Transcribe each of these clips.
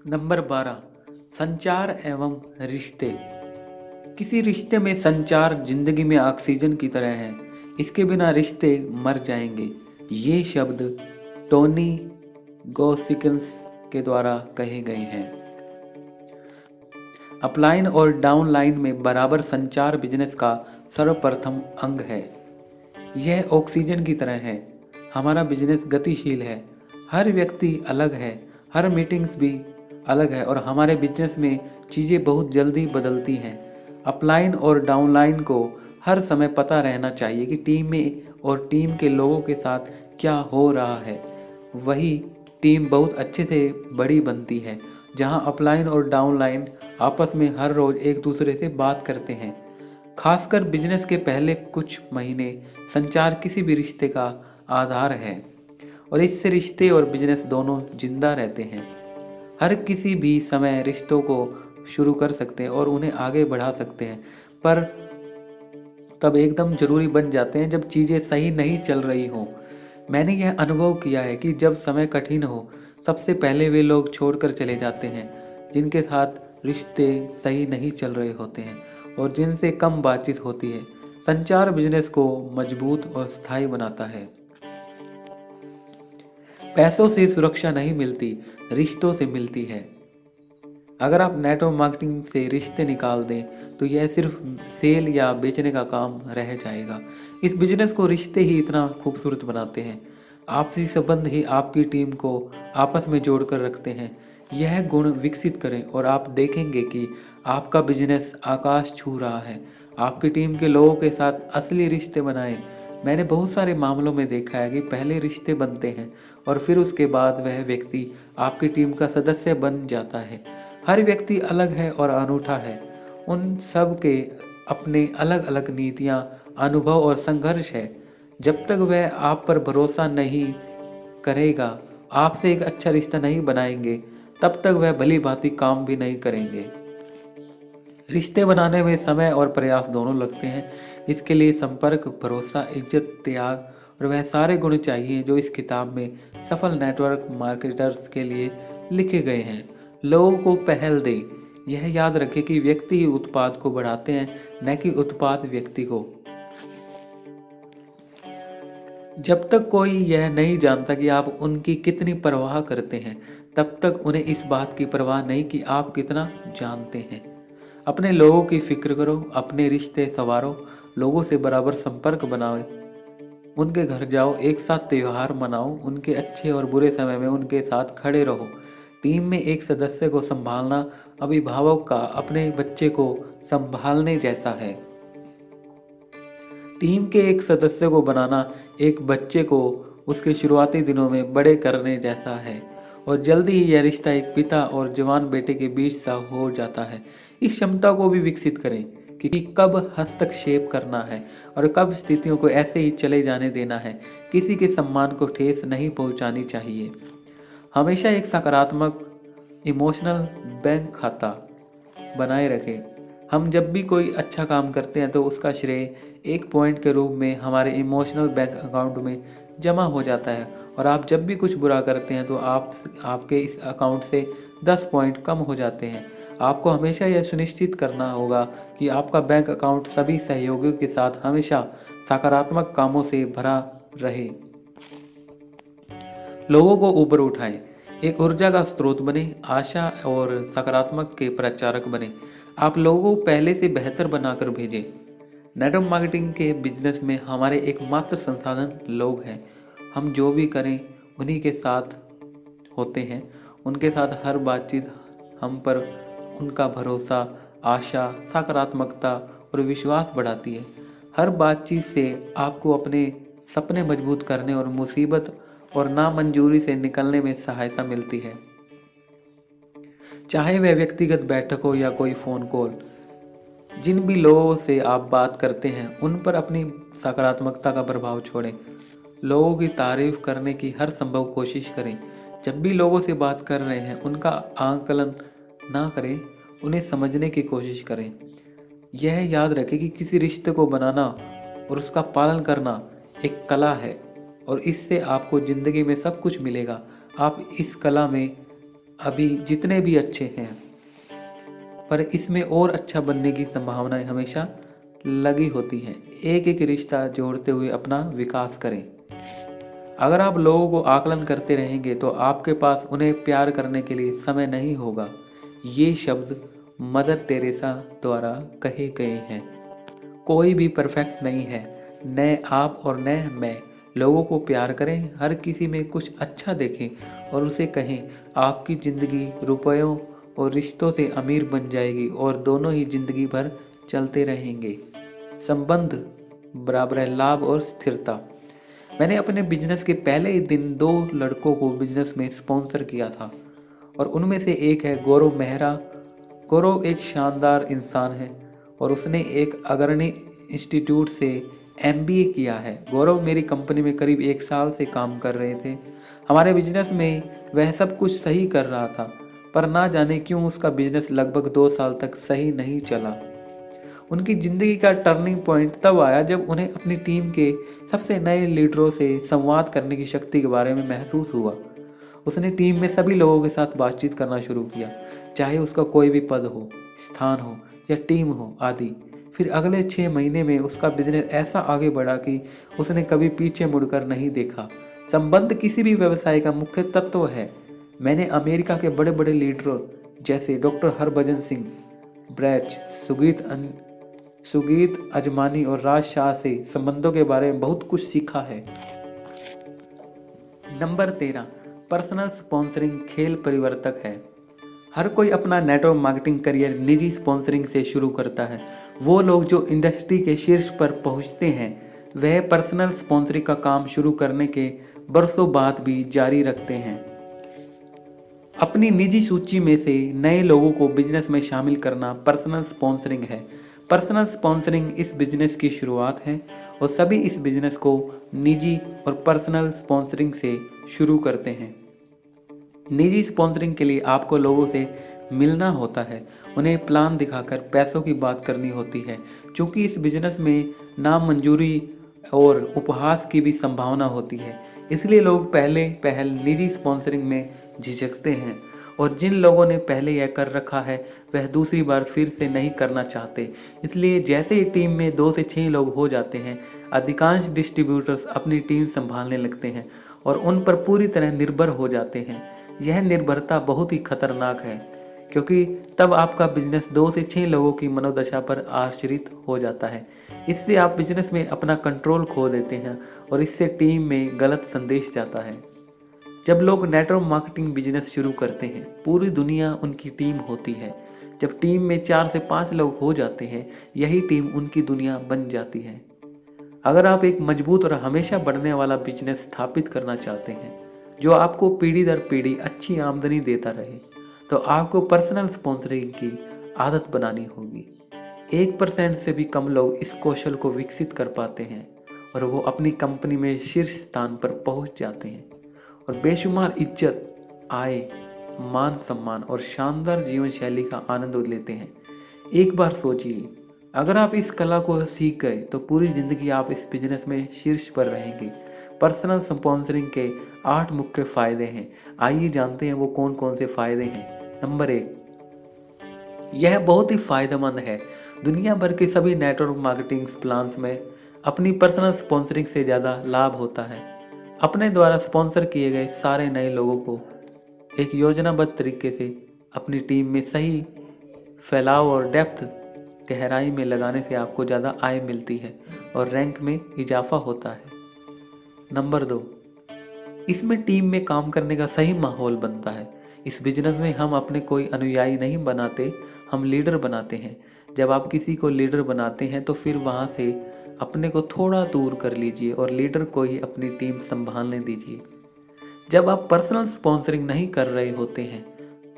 Number 12, संचार एवं रिश्ते। किसी रिश्ते में संचार जिंदगी में ऑक्सीजन की तरह है। इसके बिना रिश्ते मर जाएंगे। ये शब्द टोनी गॉसिकिंस के द्वारा कहे गए हैं। अपलाइन और डाउनलाइन में बराबर संचार बिजनेस का सर्वप्रथम अंग है। यह ऑक्सीजन की तरह है। हमारा बिजनेस गतिशील है। हर व्यक्ति अलग है, हर मीटिंग्स भी अलग है और हमारे बिजनेस में चीज़ें बहुत जल्दी बदलती हैं। अपलाइन और डाउनलाइन को हर समय पता रहना चाहिए कि टीम में और टीम के लोगों के साथ क्या हो रहा है। वही टीम बहुत अच्छे से बड़ी बनती है जहां अपलाइन और डाउनलाइन आपस में हर रोज़ एक दूसरे से बात करते हैं। खासकर बिजनेस के पहले कुछ महीने संचार किसी भी रिश्ते का आधार है और इससे रिश्ते और बिजनेस दोनों जिंदा रहते हैं। हर किसी भी समय रिश्तों को शुरू कर सकते हैं और उन्हें आगे बढ़ा सकते हैं, पर तब एकदम जरूरी बन जाते हैं जब चीज़ें सही नहीं चल रही हों। मैंने यह अनुभव किया है कि जब समय कठिन हो, सबसे पहले वे लोग छोड़कर चले जाते हैं जिनके साथ रिश्ते सही नहीं चल रहे होते हैं और जिनसे कम बातचीत होती है। संचार बिजनेस को मजबूत और स्थायी बनाता है। पैसों से सुरक्षा नहीं मिलती, रिश्तों से मिलती है। अगर आप नेटवर्क मार्केटिंग से रिश्ते निकाल दें तो यह सिर्फ सेल या बेचने का काम रह जाएगा। इस बिजनेस को रिश्ते ही इतना खूबसूरत बनाते हैं। आपसी संबंध ही आपकी टीम को आपस में जोड़कर रखते हैं। यह गुण विकसित करें और आप देखेंगे कि आपका बिजनेस आकाश छू रहा है। आपकी टीम के लोगों के साथ असली रिश्ते बनाएं। मैंने बहुत सारे मामलों में देखा है कि पहले रिश्ते बनते हैं और फिर उसके बाद वह व्यक्ति आपकी टीम का सदस्य बन जाता है। हर व्यक्ति अलग है और अनूठा है। उन सब के अपने अलग अलग नीतियाँ, अनुभव और संघर्ष है। जब तक वह आप पर भरोसा नहीं करेगा, आपसे एक अच्छा रिश्ता नहीं बनाएंगे, तब तक वह भली भांति काम भी नहीं करेंगे। रिश्ते बनाने में समय और प्रयास दोनों लगते हैं। इसके लिए संपर्क, भरोसा, इज्जत, त्याग और वह सारे गुण चाहिए जो इस किताब में सफल नेटवर्क मार्केटर्स के लिए लिखे गए हैं। लोगों को पहल दें। यह याद रखें कि व्यक्ति ही उत्पाद को बढ़ाते हैं, न कि उत्पाद व्यक्ति को। जब तक कोई यह नहीं जानता कि आप उनकी कितनी परवाह करते हैं, तब तक उन्हें इस बात की परवाह नहीं कि आप कितना जानते हैं। अपने लोगों की फिक्र करो, अपने रिश्ते संवारो, लोगों से बराबर संपर्क बनाओ, उनके घर जाओ, एक साथ त्योहार मनाओ, उनके अच्छे और बुरे समय में उनके साथ खड़े रहो। टीम में एक सदस्य को संभालना अभिभावक का अपने बच्चे को संभालने जैसा है। टीम के एक सदस्य को बनाना एक बच्चे को उसके शुरुआती दिनों में बड़े करने जैसा है और जल्दी ही यह रिश्ता एक पिता और जवान बेटे के बीच सा हो जाता है। इस क्षमता को भी विकसित करें कि कब हस्तक्षेप करना है और कब स्थितियों को ऐसे ही चले जाने देना है। किसी के सम्मान को ठेस नहीं पहुंचानी चाहिए। हमेशा एक सकारात्मक इमोशनल बैंक खाता बनाए रखें। हम जब भी कोई अच्छा काम करते हैं तो उसका श्रेय एक पॉइंट के रूप में हमारे इमोशनल बैंक अकाउंट में जमा हो जाता है और आप जब भी कुछ बुरा करते हैं तो आपके इस अकाउंट से 10 पॉइंट कम हो जाते हैं। आपको हमेशा यह सुनिश्चित करना होगा कि आपका बैंक अकाउंट सभी सहयोगियों के साथ हमेशा सकारात्मक कामों से भरा रहे। लोगों को ऊपर उठाएं, एक ऊर्जा का स्रोत बने, आशा और सकारात्मक के प्रचारक बने। आप लोगों को पहले से बेहतर बनाकर भेजें। नेटवर्क मार्केटिंग के बिजनेस में हमारे एकमात्र संसाधन लोग हैं। हम जो भी करें उन्हीं के साथ होते हैं। उनके साथ हर बातचीत हम पर उनका भरोसा, आशा, सकारात्मकता और विश्वास बढ़ाती है। हर बातचीत से आपको अपने सपने मजबूत करने और मुसीबत और नामंजूरी से निकलने में सहायता मिलती है। चाहे वह व्यक्तिगत बैठक हो या कोई फ़ोन कॉल, जिन भी लोगों से आप बात करते हैं उन पर अपनी सकारात्मकता का प्रभाव छोड़ें। लोगों की तारीफ करने की हर संभव कोशिश करें। जब भी लोगों से बात कर रहे हैं उनका आंकलन ना करें, उन्हें समझने की कोशिश करें। यह याद रखें कि किसी रिश्ते को बनाना और उसका पालन करना एक कला है और इससे आपको ज़िंदगी में सब कुछ मिलेगा। आप इस कला में अभी जितने भी अच्छे हैं, पर इसमें और अच्छा बनने की संभावनाएं हमेशा लगी होती हैं। एक एक रिश्ता जोड़ते हुए अपना विकास करें। अगर आप लोगों को आकलन करते रहेंगे तो आपके पास उन्हें प्यार करने के लिए समय नहीं होगा। ये शब्द मदर टेरेसा द्वारा कहे गए हैं। कोई भी परफेक्ट नहीं है, न आप और न मैं। लोगों को प्यार करें, हर किसी में कुछ अच्छा देखें और उसे कहें। आपकी ज़िंदगी रुपयों और रिश्तों से अमीर बन जाएगी और दोनों ही ज़िंदगी भर चलते रहेंगे। संबंध बराबर है लाभ और स्थिरता। मैंने अपने बिजनेस के पहले ही दिन 2 लड़कों को बिजनेस में स्पॉन्सर किया था और उनमें से एक है गौरव मेहरा। गौरव एक शानदार इंसान है और उसने एक अग्रणी इंस्टीट्यूट से एमबीए किया है। गौरव मेरी कंपनी में करीब 1 साल से काम कर रहे थे। हमारे बिजनेस में वह सब कुछ सही कर रहा था, पर ना जाने क्यों उसका बिजनेस लगभग 2 साल तक सही नहीं चला। उनकी ज़िंदगी का टर्निंग पॉइंट तब आया जब उन्हें अपनी टीम के सबसे नए लीडरों से संवाद करने की शक्ति के बारे में महसूस हुआ। उसने टीम में सभी लोगों के साथ बातचीत करना शुरू किया, चाहे उसका कोई भी पद हो, स्थान हो या टीम हो आदि। फिर अगले 6 महीने में उसका बिजनेस ऐसा आगे बढ़ा कि उसने कभी पीछे मुड़कर नहीं देखा। संबंध किसी भी व्यवसाय का मुख्य तत्व है। मैंने अमेरिका के बड़े बड़े लीडरों जैसे डॉक्टर हरभजन सिंह, ब्रैच, सुगीत अजमानी और राज शाह से संबंधों के बारे में बहुत कुछ सीखा है। नंबर 13, पर्सनल स्पॉन्सरिंग खेल परिवर्तक है। हर कोई अपना नेटवर्क मार्केटिंग करियर निजी स्पॉन्सरिंग से शुरू करता है। वो लोग जो इंडस्ट्री के शीर्ष पर पहुंचते हैं वह पर्सनल स्पॉन्सरिंग का काम शुरू करने के बरसों बाद भी जारी रखते हैं। अपनी निजी सूची में से नए लोगों को बिजनेस में शामिल करना पर्सनल स्पॉन्सरिंग है। पर्सनल स्पॉन्सरिंग इस बिजनेस की शुरुआत है और सभी इस बिजनेस को निजी और पर्सनल स्पॉन्सरिंग से शुरू करते हैं। निजी स्पॉन्सरिंग के लिए आपको लोगों से मिलना होता है, उन्हें प्लान दिखाकर पैसों की बात करनी होती है। क्योंकि इस बिजनेस में नामंजूरी और उपहास की भी संभावना होती है, इसलिए लोग पहल निजी स्पॉन्सरिंग में झिझकते हैं और जिन लोगों ने पहले यह कर रखा है वह दूसरी बार फिर से नहीं करना चाहते। इसलिए जैसे ही टीम में 2 से 6 लोग हो जाते हैं, अधिकांश डिस्ट्रीब्यूटर्स अपनी टीम संभालने लगते हैं और उन पर पूरी तरह निर्भर हो जाते हैं। यह निर्भरता बहुत ही खतरनाक है, क्योंकि तब आपका बिजनेस 2 से 6 लोगों की मनोदशा पर आश्रित हो जाता है। इससे आप बिजनेस में अपना कंट्रोल खो देते हैं और इससे टीम में गलत संदेश जाता है। जब लोग नेटवर्क मार्केटिंग बिजनेस शुरू करते हैं, पूरी दुनिया उनकी टीम होती है। जब टीम में 4 से 5 लोग हो जाते हैं, यही टीम उनकी दुनिया बन जाती है। अगर आप एक मजबूत और हमेशा बढ़ने वाला बिजनेस स्थापित करना चाहते हैं जो आपको पीढ़ी दर पीढ़ी अच्छी आमदनी देता रहे, तो आपको पर्सनल स्पॉन्सरिंग की आदत बनानी होगी। 1% से भी कम लोग इस कौशल को विकसित कर पाते हैं और वो अपनी कंपनी में शीर्ष स्थान पर पहुंच जाते हैं और बेशुमार इज्जत, आय, मान सम्मान और शानदार जीवन शैली का आनंद लेते हैं। एक बार सोचिए, अगर आप इस कला को सीख गए तो पूरी ज़िंदगी आप इस बिजनेस में शीर्ष पर रहेंगे। पर्सनल स्पॉन्सरिंग के 8 मुख्य फ़ायदे हैं। आइए जानते हैं वो कौन कौन से फ़ायदे हैं। नंबर 1, यह बहुत ही फ़ायदेमंद है। दुनिया भर के सभी नेटवर्क मार्केटिंग प्लान्स में अपनी पर्सनल स्पॉन्सरिंग से ज़्यादा लाभ होता है। अपने द्वारा स्पॉन्सर किए गए सारे नए लोगों को एक योजनाबद्ध तरीके से अपनी टीम में सही फैलाव और डेप्थ गहराई में लगाने से आपको ज़्यादा आय मिलती है और रैंक में इजाफा होता है। नंबर 2, इसमें टीम में काम करने का सही माहौल बनता है। इस बिजनेस में हम अपने कोई अनुयायी नहीं बनाते, हम लीडर बनाते हैं। जब आप किसी को लीडर बनाते हैं तो फिर वहाँ से अपने को थोड़ा दूर कर लीजिए और लीडर को ही अपनी टीम संभालने दीजिए। जब आप पर्सनल स्पॉन्सरिंग नहीं कर रहे होते हैं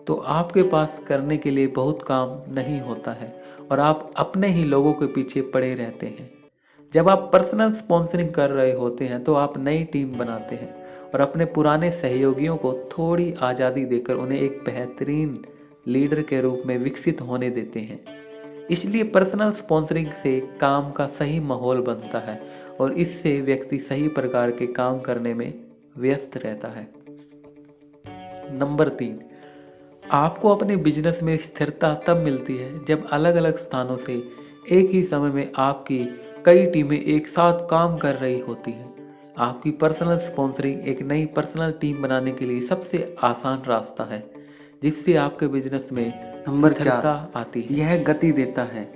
तो आपके पास करने के लिए बहुत काम नहीं होता है और आप अपने ही लोगों के पीछे पड़े रहते हैं। जब आप पर्सनल स्पॉन्सरिंग कर रहे होते हैं तो आप नई टीम बनाते हैं और अपने पुराने सहयोगियों को थोड़ी आज़ादी देकर उन्हें एक बेहतरीन लीडर के रूप में विकसित होने देते हैं। इसलिए पर्सनल स्पॉन्सरिंग से काम का सही माहौल बनता है और इससे व्यक्ति सही प्रकार के काम करने में व्यस्त रहता है। नंबर 3, आपको अपने बिजनेस में स्थिरता तब मिलती है जब अलग अलग स्थानों से एक ही समय में आपकी कई टीमें एक साथ काम कर रही होती हैं। आपकी पर्सनल स्पॉन्सरिंग एक नई पर्सनल टीम बनाने के लिए सबसे आसान रास्ता है, जिससे आपके बिजनेस में नंबर स्थिरता 4, आती है। यह गति देता है।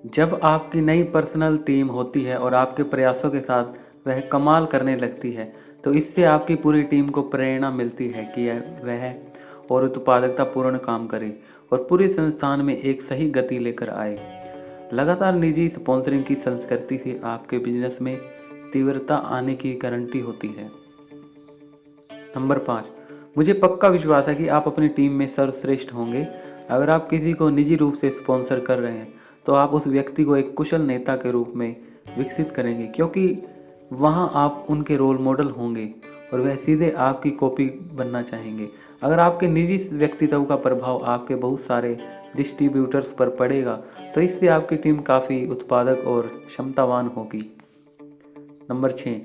जब आपकी नई पर्सनल टीम होती है और आपके प्रयासों के साथ वह कमाल करने लगती है, तो इससे आपकी पूरी टीम को प्रेरणा मिलती है कि वह और उत्पादकतापूर्ण काम करे और पूरे संस्थान में एक सही गति लेकर आए। लगातार निजी स्पॉन्सरिंग की संस्कृति से आपके बिजनेस में तीव्रता आने की गारंटी होती है। नंबर 5, मुझे पक्का विश्वास है कि आप अपनी टीम में सर्वश्रेष्ठ होंगे। अगर आप किसी को निजी रूप से स्पॉन्सर कर रहे हैं तो आप उस व्यक्ति को एक कुशल नेता के रूप में विकसित करेंगे, क्योंकि वहां आप उनके रोल मॉडल होंगे और वह सीधे आपकी कॉपी बनना चाहेंगे। अगर आपके निजी व्यक्तित्व का प्रभाव आपके बहुत सारे डिस्ट्रीब्यूटर्स पर पड़ेगा तो इससे आपकी टीम काफ़ी उत्पादक और क्षमतावान होगी। नंबर 6,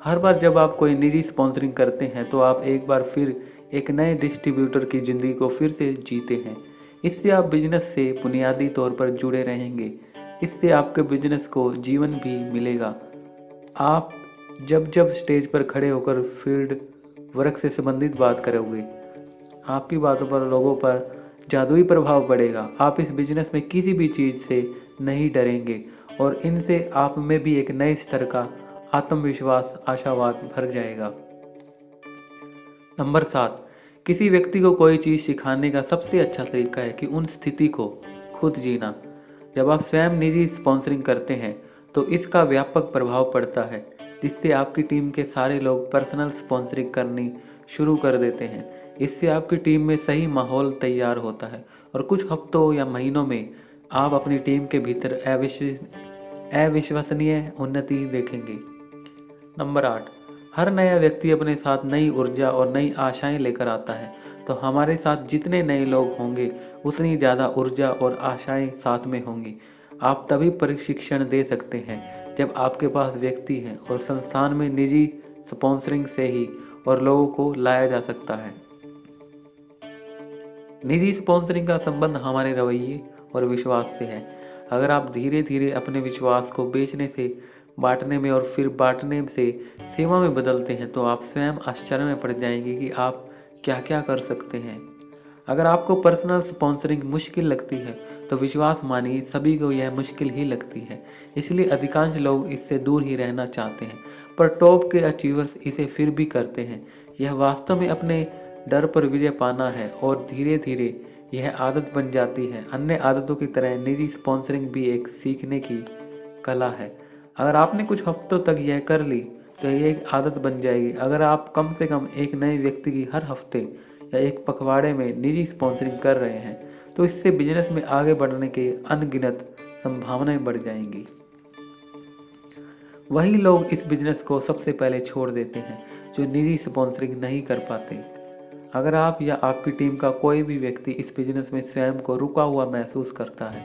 हर बार जब आप कोई निजी स्पॉन्सरिंग करते हैं तो आप एक बार फिर एक नए डिस्ट्रीब्यूटर की ज़िंदगी को फिर से जीते हैं। इससे आप बिजनेस से बुनियादी तौर पर जुड़े रहेंगे। इससे आपके बिजनेस को जीवन भी मिलेगा। आप जब जब स्टेज पर खड़े होकर फील्ड वर्क से संबंधित बात करोगे, आपकी बातों पर लोगों पर जादुई प्रभाव पड़ेगा। आप इस बिजनेस में किसी भी चीज़ से नहीं डरेंगे और इनसे आप में भी एक नए स्तर का आत्मविश्वास, आशावाद भर जाएगा। नंबर 7, किसी व्यक्ति को कोई चीज़ सिखाने का सबसे अच्छा तरीका है कि उन स्थिति को खुद जीना। जब आप स्वयं निजी स्पॉन्सरिंग करते हैं तो इसका व्यापक प्रभाव पड़ता है, जिससे आपकी टीम के सारे लोग पर्सनल स्पॉन्सरिंग करनी शुरू कर देते हैं। इससे आपकी टीम में सही माहौल तैयार होता है और कुछ हफ्तों या महीनों में आप अपनी टीम के भीतर अविश्वसनीय उन्नति देखेंगे। नंबर 8, हर नया व्यक्ति अपने साथ नई ऊर्जा और नई आशाएं लेकर आता है। तो हमारे साथ जितने नए लोग होंगे उतनी ज़्यादा ऊर्जा और आशाएं साथ में होंगी। आप तभी प्रशिक्षण दे सकते हैं जब आपके पास व्यक्ति हैं और संस्थान में निजी स्पॉन्सरिंग से ही और लोगों को लाया जा सकता है। निजी स्पॉन्सरिंग का संबंध हमारे रवैये और विश्वास से है। अगर आप धीरे धीरे अपने विश्वास को बेचने से बांटने में और फिर बांटने से सेवा में बदलते हैं तो आप स्वयं आश्चर्य में पड़ जाएंगे कि आप क्या क्या कर सकते हैं। अगर आपको पर्सनल स्पॉन्सरिंग मुश्किल लगती है तो विश्वास मानिए सभी को यह मुश्किल ही लगती है, इसलिए अधिकांश लोग इससे दूर ही रहना चाहते हैं। पर टॉप के अचीवर्स इसे फिर भी करते हैं। यह वास्तव में अपने डर पर विजय पाना है और धीरे धीरे यह आदत बन जाती है। अन्य आदतों की तरह निजी स्पॉन्सरिंग भी एक सीखने की कला है। अगर आपने कुछ हफ्तों तक यह कर ली तो यह एक आदत बन जाएगी। अगर आप कम से कम एक नए व्यक्ति की हर हफ्ते या एक पखवाड़े में निजी स्पॉन्सरिंग कर रहे हैं तो इससे बिजनेस में आगे बढ़ने के अनगिनत संभावनाएं बढ़ जाएंगी। वही लोग इस बिजनेस को सबसे पहले छोड़ देते हैं जो निजी स्पॉन्सरिंग नहीं कर पाते। अगर आप या आपकी टीम का कोई भी व्यक्ति इस बिजनेस में स्वयं को रुका हुआ महसूस करता है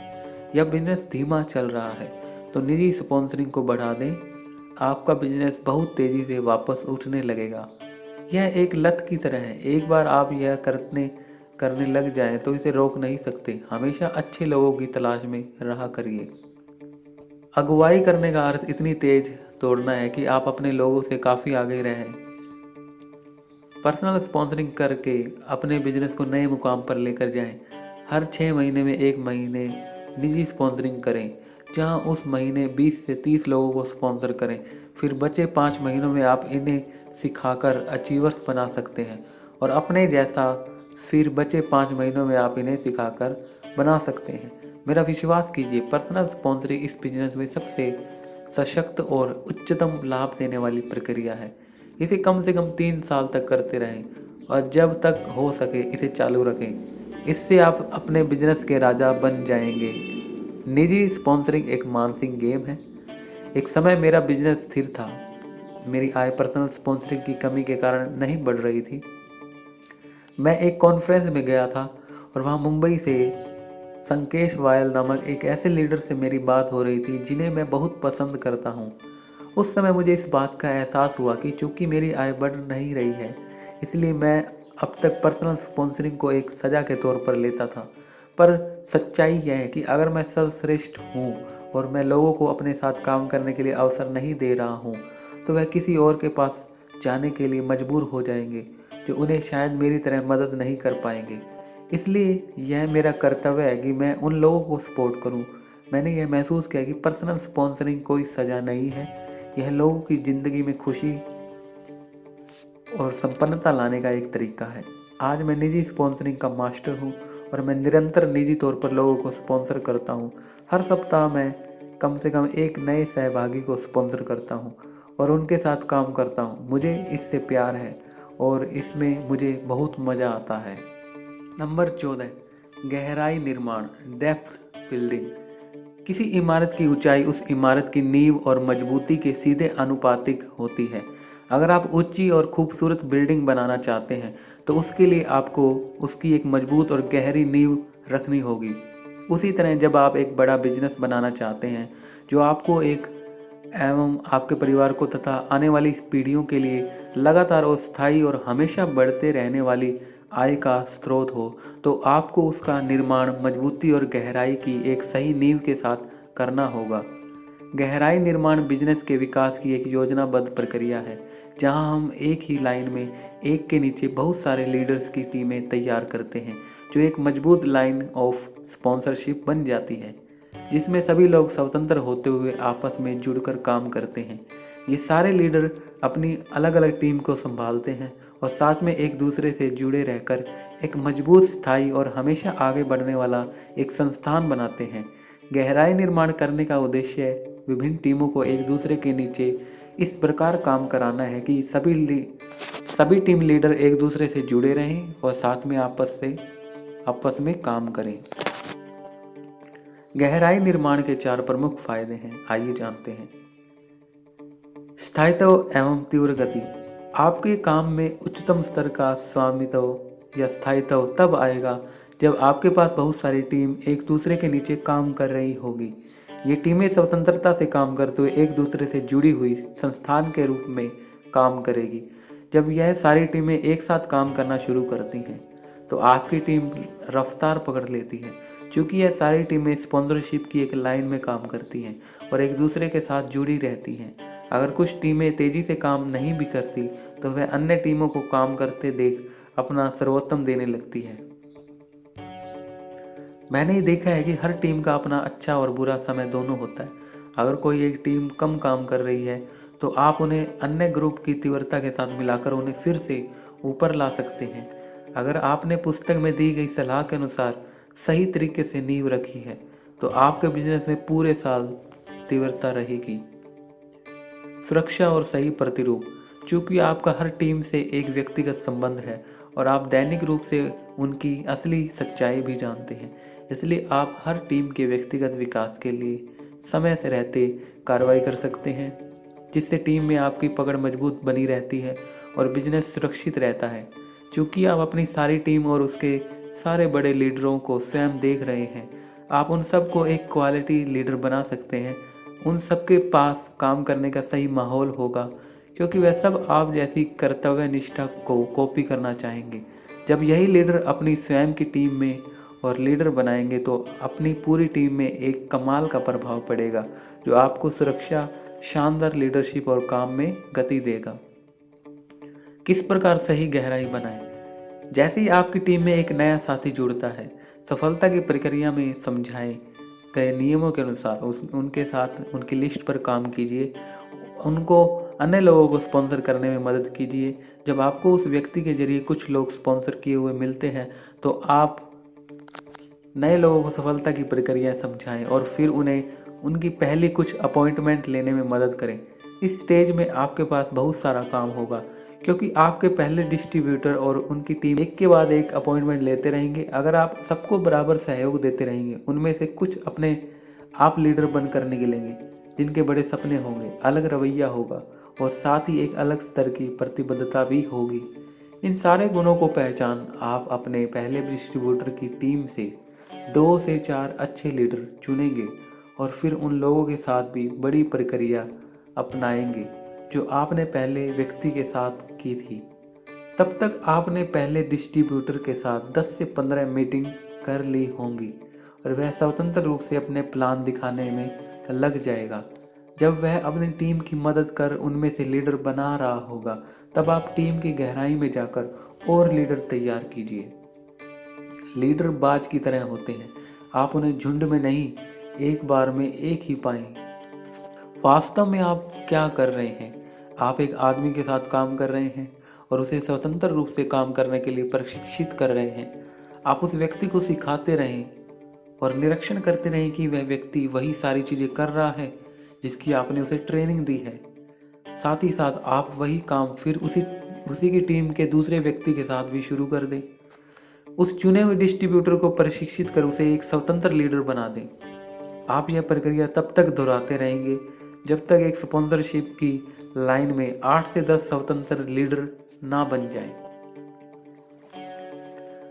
या बिजनेस धीमा चल रहा है तो निजी स्पॉन्सरिंग को बढ़ा दें। आपका बिजनेस बहुत तेज़ी से वापस उठने लगेगा। यह एक लत की तरह है। एक बार आप यह करने लग जाएं तो इसे रोक नहीं सकते। हमेशा अच्छे लोगों की तलाश में रहा करिए। अगुवाई करने का अर्थ इतनी तेज दौड़ना है कि आप अपने लोगों से काफ़ी आगे रहें। पर्सनल स्पॉन्सरिंग करके अपने बिजनेस को नए मुकाम पर लेकर जाएं। हर 6 महीने में 1 महीने निजी स्पॉन्सरिंग करें, जहां उस महीने 20 से 30 लोगों को स्पॉन्सर करें। फिर बचे 5 महीनों में आप इन्हें सिखाकर अचीवर्स बना सकते हैं और अपने जैसा फिर बचे 5 महीनों में आप इन्हें सिखाकर बना सकते हैं। मेरा विश्वास कीजिए, पर्सनल स्पॉन्सरिंग इस बिजनेस में सबसे सशक्त और उच्चतम लाभ देने वाली प्रक्रिया है। इसे कम से कम 3 साल तक करते रहें और जब तक हो सके इसे चालू रखें। इससे आप अपने बिजनेस के राजा बन जाएंगे। निजी स्पॉन्सरिंग एक मानसिक गेम है। एक समय मेरा बिजनेस स्थिर था। मेरी आय पर्सनल स्पॉन्सरिंग की कमी के कारण नहीं बढ़ रही थी। मैं एक कॉन्फ्रेंस में गया था और वहाँ मुंबई से संकेश वायल नामक एक ऐसे लीडर से मेरी बात हो रही थी जिन्हें मैं बहुत पसंद करता हूँ। उस समय मुझे इस बात का एहसास हुआ कि चूंकि मेरी आय बढ़ नहीं रही है, इसलिए मैं अब तक पर्सनल स्पॉन्सरिंग को एक सज़ा के तौर पर लेता था, पर सच्चाई यह है कि अगर मैं सर्वश्रेष्ठ हूँ और मैं लोगों को अपने साथ काम करने के लिए अवसर नहीं दे रहा हूँ, तो वह किसी और के पास जाने के लिए मजबूर हो जाएंगे जो उन्हें शायद मेरी तरह मदद नहीं कर पाएंगे। इसलिए यह मेरा कर्तव्य है कि मैं उन लोगों को सपोर्ट करूं। मैंने यह महसूस किया कि पर्सनल स्पॉन्सरिंग कोई सज़ा नहीं है, यह लोगों की ज़िंदगी में खुशी और संपन्नता लाने का एक तरीका है। आज मैं निजी स्पॉन्सरिंग का मास्टर हूँ और मैं निरंतर निजी तौर पर लोगों को स्पॉन्सर करता हूँ। हर सप्ताह मैं कम से कम एक नए सहभागी को स्पॉन्सर करता हूँ और उनके साथ काम करता हूँ। मुझे इससे प्यार है और इसमें मुझे बहुत मज़ा आता है। नंबर 14, गहराई निर्माण, डेप्थ बिल्डिंग। किसी इमारत की ऊंचाई उस इमारत की नींव और मजबूती के सीधे आनुपातिक होती है। अगर आप ऊंची और खूबसूरत बिल्डिंग बनाना चाहते हैं तो उसके लिए आपको उसकी एक मजबूत और गहरी नींव रखनी होगी। उसी तरह जब आप एक बड़ा बिजनेस बनाना चाहते हैं जो आपको एक एवं आपके परिवार को तथा आने वाली पीढ़ियों के लिए लगातार और स्थायी और हमेशा बढ़ते रहने वाली आय का स्रोत हो, तो आपको उसका निर्माण मजबूती और गहराई की एक सही नींव के साथ करना होगा। गहराई निर्माण बिजनेस के विकास की एक योजनाबद्ध प्रक्रिया है, जहां हम एक ही लाइन में एक के नीचे बहुत सारे लीडर्स की टीमें तैयार करते हैं, जो एक मजबूत लाइन ऑफ स्पॉन्सरशिप बन जाती है, जिसमें सभी लोग स्वतंत्र होते हुए आपस में जुड़कर काम करते हैं। ये सारे लीडर अपनी अलग अलग टीम को संभालते हैं और साथ में एक दूसरे से जुड़े रहकर एक मजबूत, स्थायी और हमेशा आगे बढ़ने वाला एक संस्थान बनाते हैं। गहराई निर्माण करने का उद्देश्य विभिन्न टीमों को एक दूसरे के नीचे इस प्रकार काम कराना है कि सभी टीम लीडर एक दूसरे से जुड़े रहें और साथ में आपस में काम करें। गहराई निर्माण के 4 प्रमुख फायदे हैं, आइए जानते हैं। स्थायित्व एवं तीव्र गति। आपके काम में उच्चतम स्तर का स्वामित्व या स्थायित्व तब आएगा जब आपके पास बहुत सारी टीम एक दूसरे के नीचे काम कर रही होगी। ये टीमें स्वतंत्रता से काम करते हुए एक दूसरे से जुड़ी हुई संस्थान के रूप में काम करेगी। जब यह सारी टीमें एक साथ काम करना शुरू करती हैं तो आपकी टीम रफ्तार पकड़ लेती है, क्योंकि यह सारी टीमें स्पॉन्सरशिप की एक लाइन में काम करती हैं और एक दूसरे के साथ जुड़ी रहती हैं। अगर कुछ टीमें तेज़ी से काम नहीं भी करती तो वह अन्य टीमों को काम करते देख अपना सर्वोत्तम देने लगती है। मैंने ये देखा है कि हर टीम का अपना अच्छा और बुरा समय दोनों होता है। अगर कोई एक टीम कम काम कर रही है तो आप उन्हें अन्य ग्रुप की तीव्रता के साथ मिलाकर उन्हें फिर से ऊपर ला सकते हैं। अगर आपने पुस्तक में दी गई सलाह के अनुसार सही तरीके से नींव रखी है तो आपके बिजनेस में पूरे साल तीव्रता रहेगी। सुरक्षा और सही प्रतिरूप। चूंकि आपका हर टीम से एक व्यक्तिगत संबंध है और आप दैनिक रूप से उनकी असली सच्चाई भी जानते हैं, इसलिए आप हर टीम के व्यक्तिगत विकास के लिए समय से रहते कार्रवाई कर सकते हैं, जिससे टीम में आपकी पकड़ मजबूत बनी रहती है और बिजनेस सुरक्षित रहता है। चूंकि आप अपनी सारी टीम और उसके सारे बड़े लीडरों को स्वयं देख रहे हैं, आप उन सबको एक क्वालिटी लीडर बना सकते हैं। उन सबके पास काम करने का सही माहौल होगा, क्योंकि वह सब आप जैसी कर्तव्य निष्ठा को कॉपी करना चाहेंगे। जब यही लीडर अपनी स्वयं की टीम में और लीडर बनाएंगे तो अपनी पूरी टीम में एक कमाल का प्रभाव पड़ेगा, जो आपको सुरक्षा, शानदार लीडरशिप और काम में गति देगा। किस प्रकार सही गहराई बनाएं? जैसे ही आपकी टीम में एक नया साथी जुड़ता है, सफलता की प्रक्रिया में समझाए गए नियमों के अनुसार उनके साथ उनकी लिस्ट पर काम कीजिए। उनको अन्य लोगों को स्पॉन्सर करने में मदद कीजिए। जब आपको उस व्यक्ति के जरिए कुछ लोग स्पॉन्सर किए हुए मिलते हैं तो आप नए लोगों को सफलता की प्रक्रिया समझाएं और फिर उन्हें उनकी पहली कुछ अपॉइंटमेंट लेने में मदद करें। इस स्टेज में आपके पास बहुत सारा काम होगा, क्योंकि आपके पहले डिस्ट्रीब्यूटर और उनकी टीम एक के बाद एक अपॉइंटमेंट लेते रहेंगे। अगर आप सबको बराबर सहयोग देते रहेंगे, उनमें से कुछ अपने आप लीडर बनकर निकलेंगे, जिनके बड़े सपने होंगे, अलग रवैया होगा और साथ ही एक अलग स्तर की प्रतिबद्धता भी होगी। इन सारे गुणों को पहचान आप अपने पहले डिस्ट्रीब्यूटर की टीम से 2 से 4 अच्छे लीडर चुनेंगे और फिर उन लोगों के साथ भी बड़ी प्रक्रिया अपनाएंगे जो आपने पहले व्यक्ति के साथ की थी। तब तक आपने पहले डिस्ट्रीब्यूटर के साथ 10 से 15 मीटिंग कर ली होंगी और वह स्वतंत्र रूप से अपने प्लान दिखाने में लग जाएगा। जब वह अपनी टीम की मदद कर उनमें से लीडर बना रहा होगा, तब आप टीम की गहराई में जाकर और लीडर तैयार कीजिए। लीडर बाज की तरह होते हैं, आप उन्हें झुंड में नहीं, एक बार में एक ही पाएं। वास्तव में आप क्या कर रहे हैं? आप एक आदमी के साथ काम कर रहे हैं और उसे स्वतंत्र रूप से काम करने के लिए प्रशिक्षित कर रहे हैं। आप उस व्यक्ति को सिखाते रहें और निरीक्षण करते रहें कि वह व्यक्ति वही सारी चीज़ें कर रहा है जिसकी आपने उसे ट्रेनिंग दी है। साथ ही साथ आप वही काम फिर उसी की टीम के दूसरे व्यक्ति के साथ भी शुरू कर दें। उस चुने हुए डिस्ट्रीब्यूटर को प्रशिक्षित कर उसे एक स्वतंत्र लीडर बना दें। आप यह प्रक्रिया तब तक दोहराते रहेंगे जब तक एक स्पॉन्सरशिप की लाइन में 8 से 10 स्वतंत्र लीडर ना बन जाएं।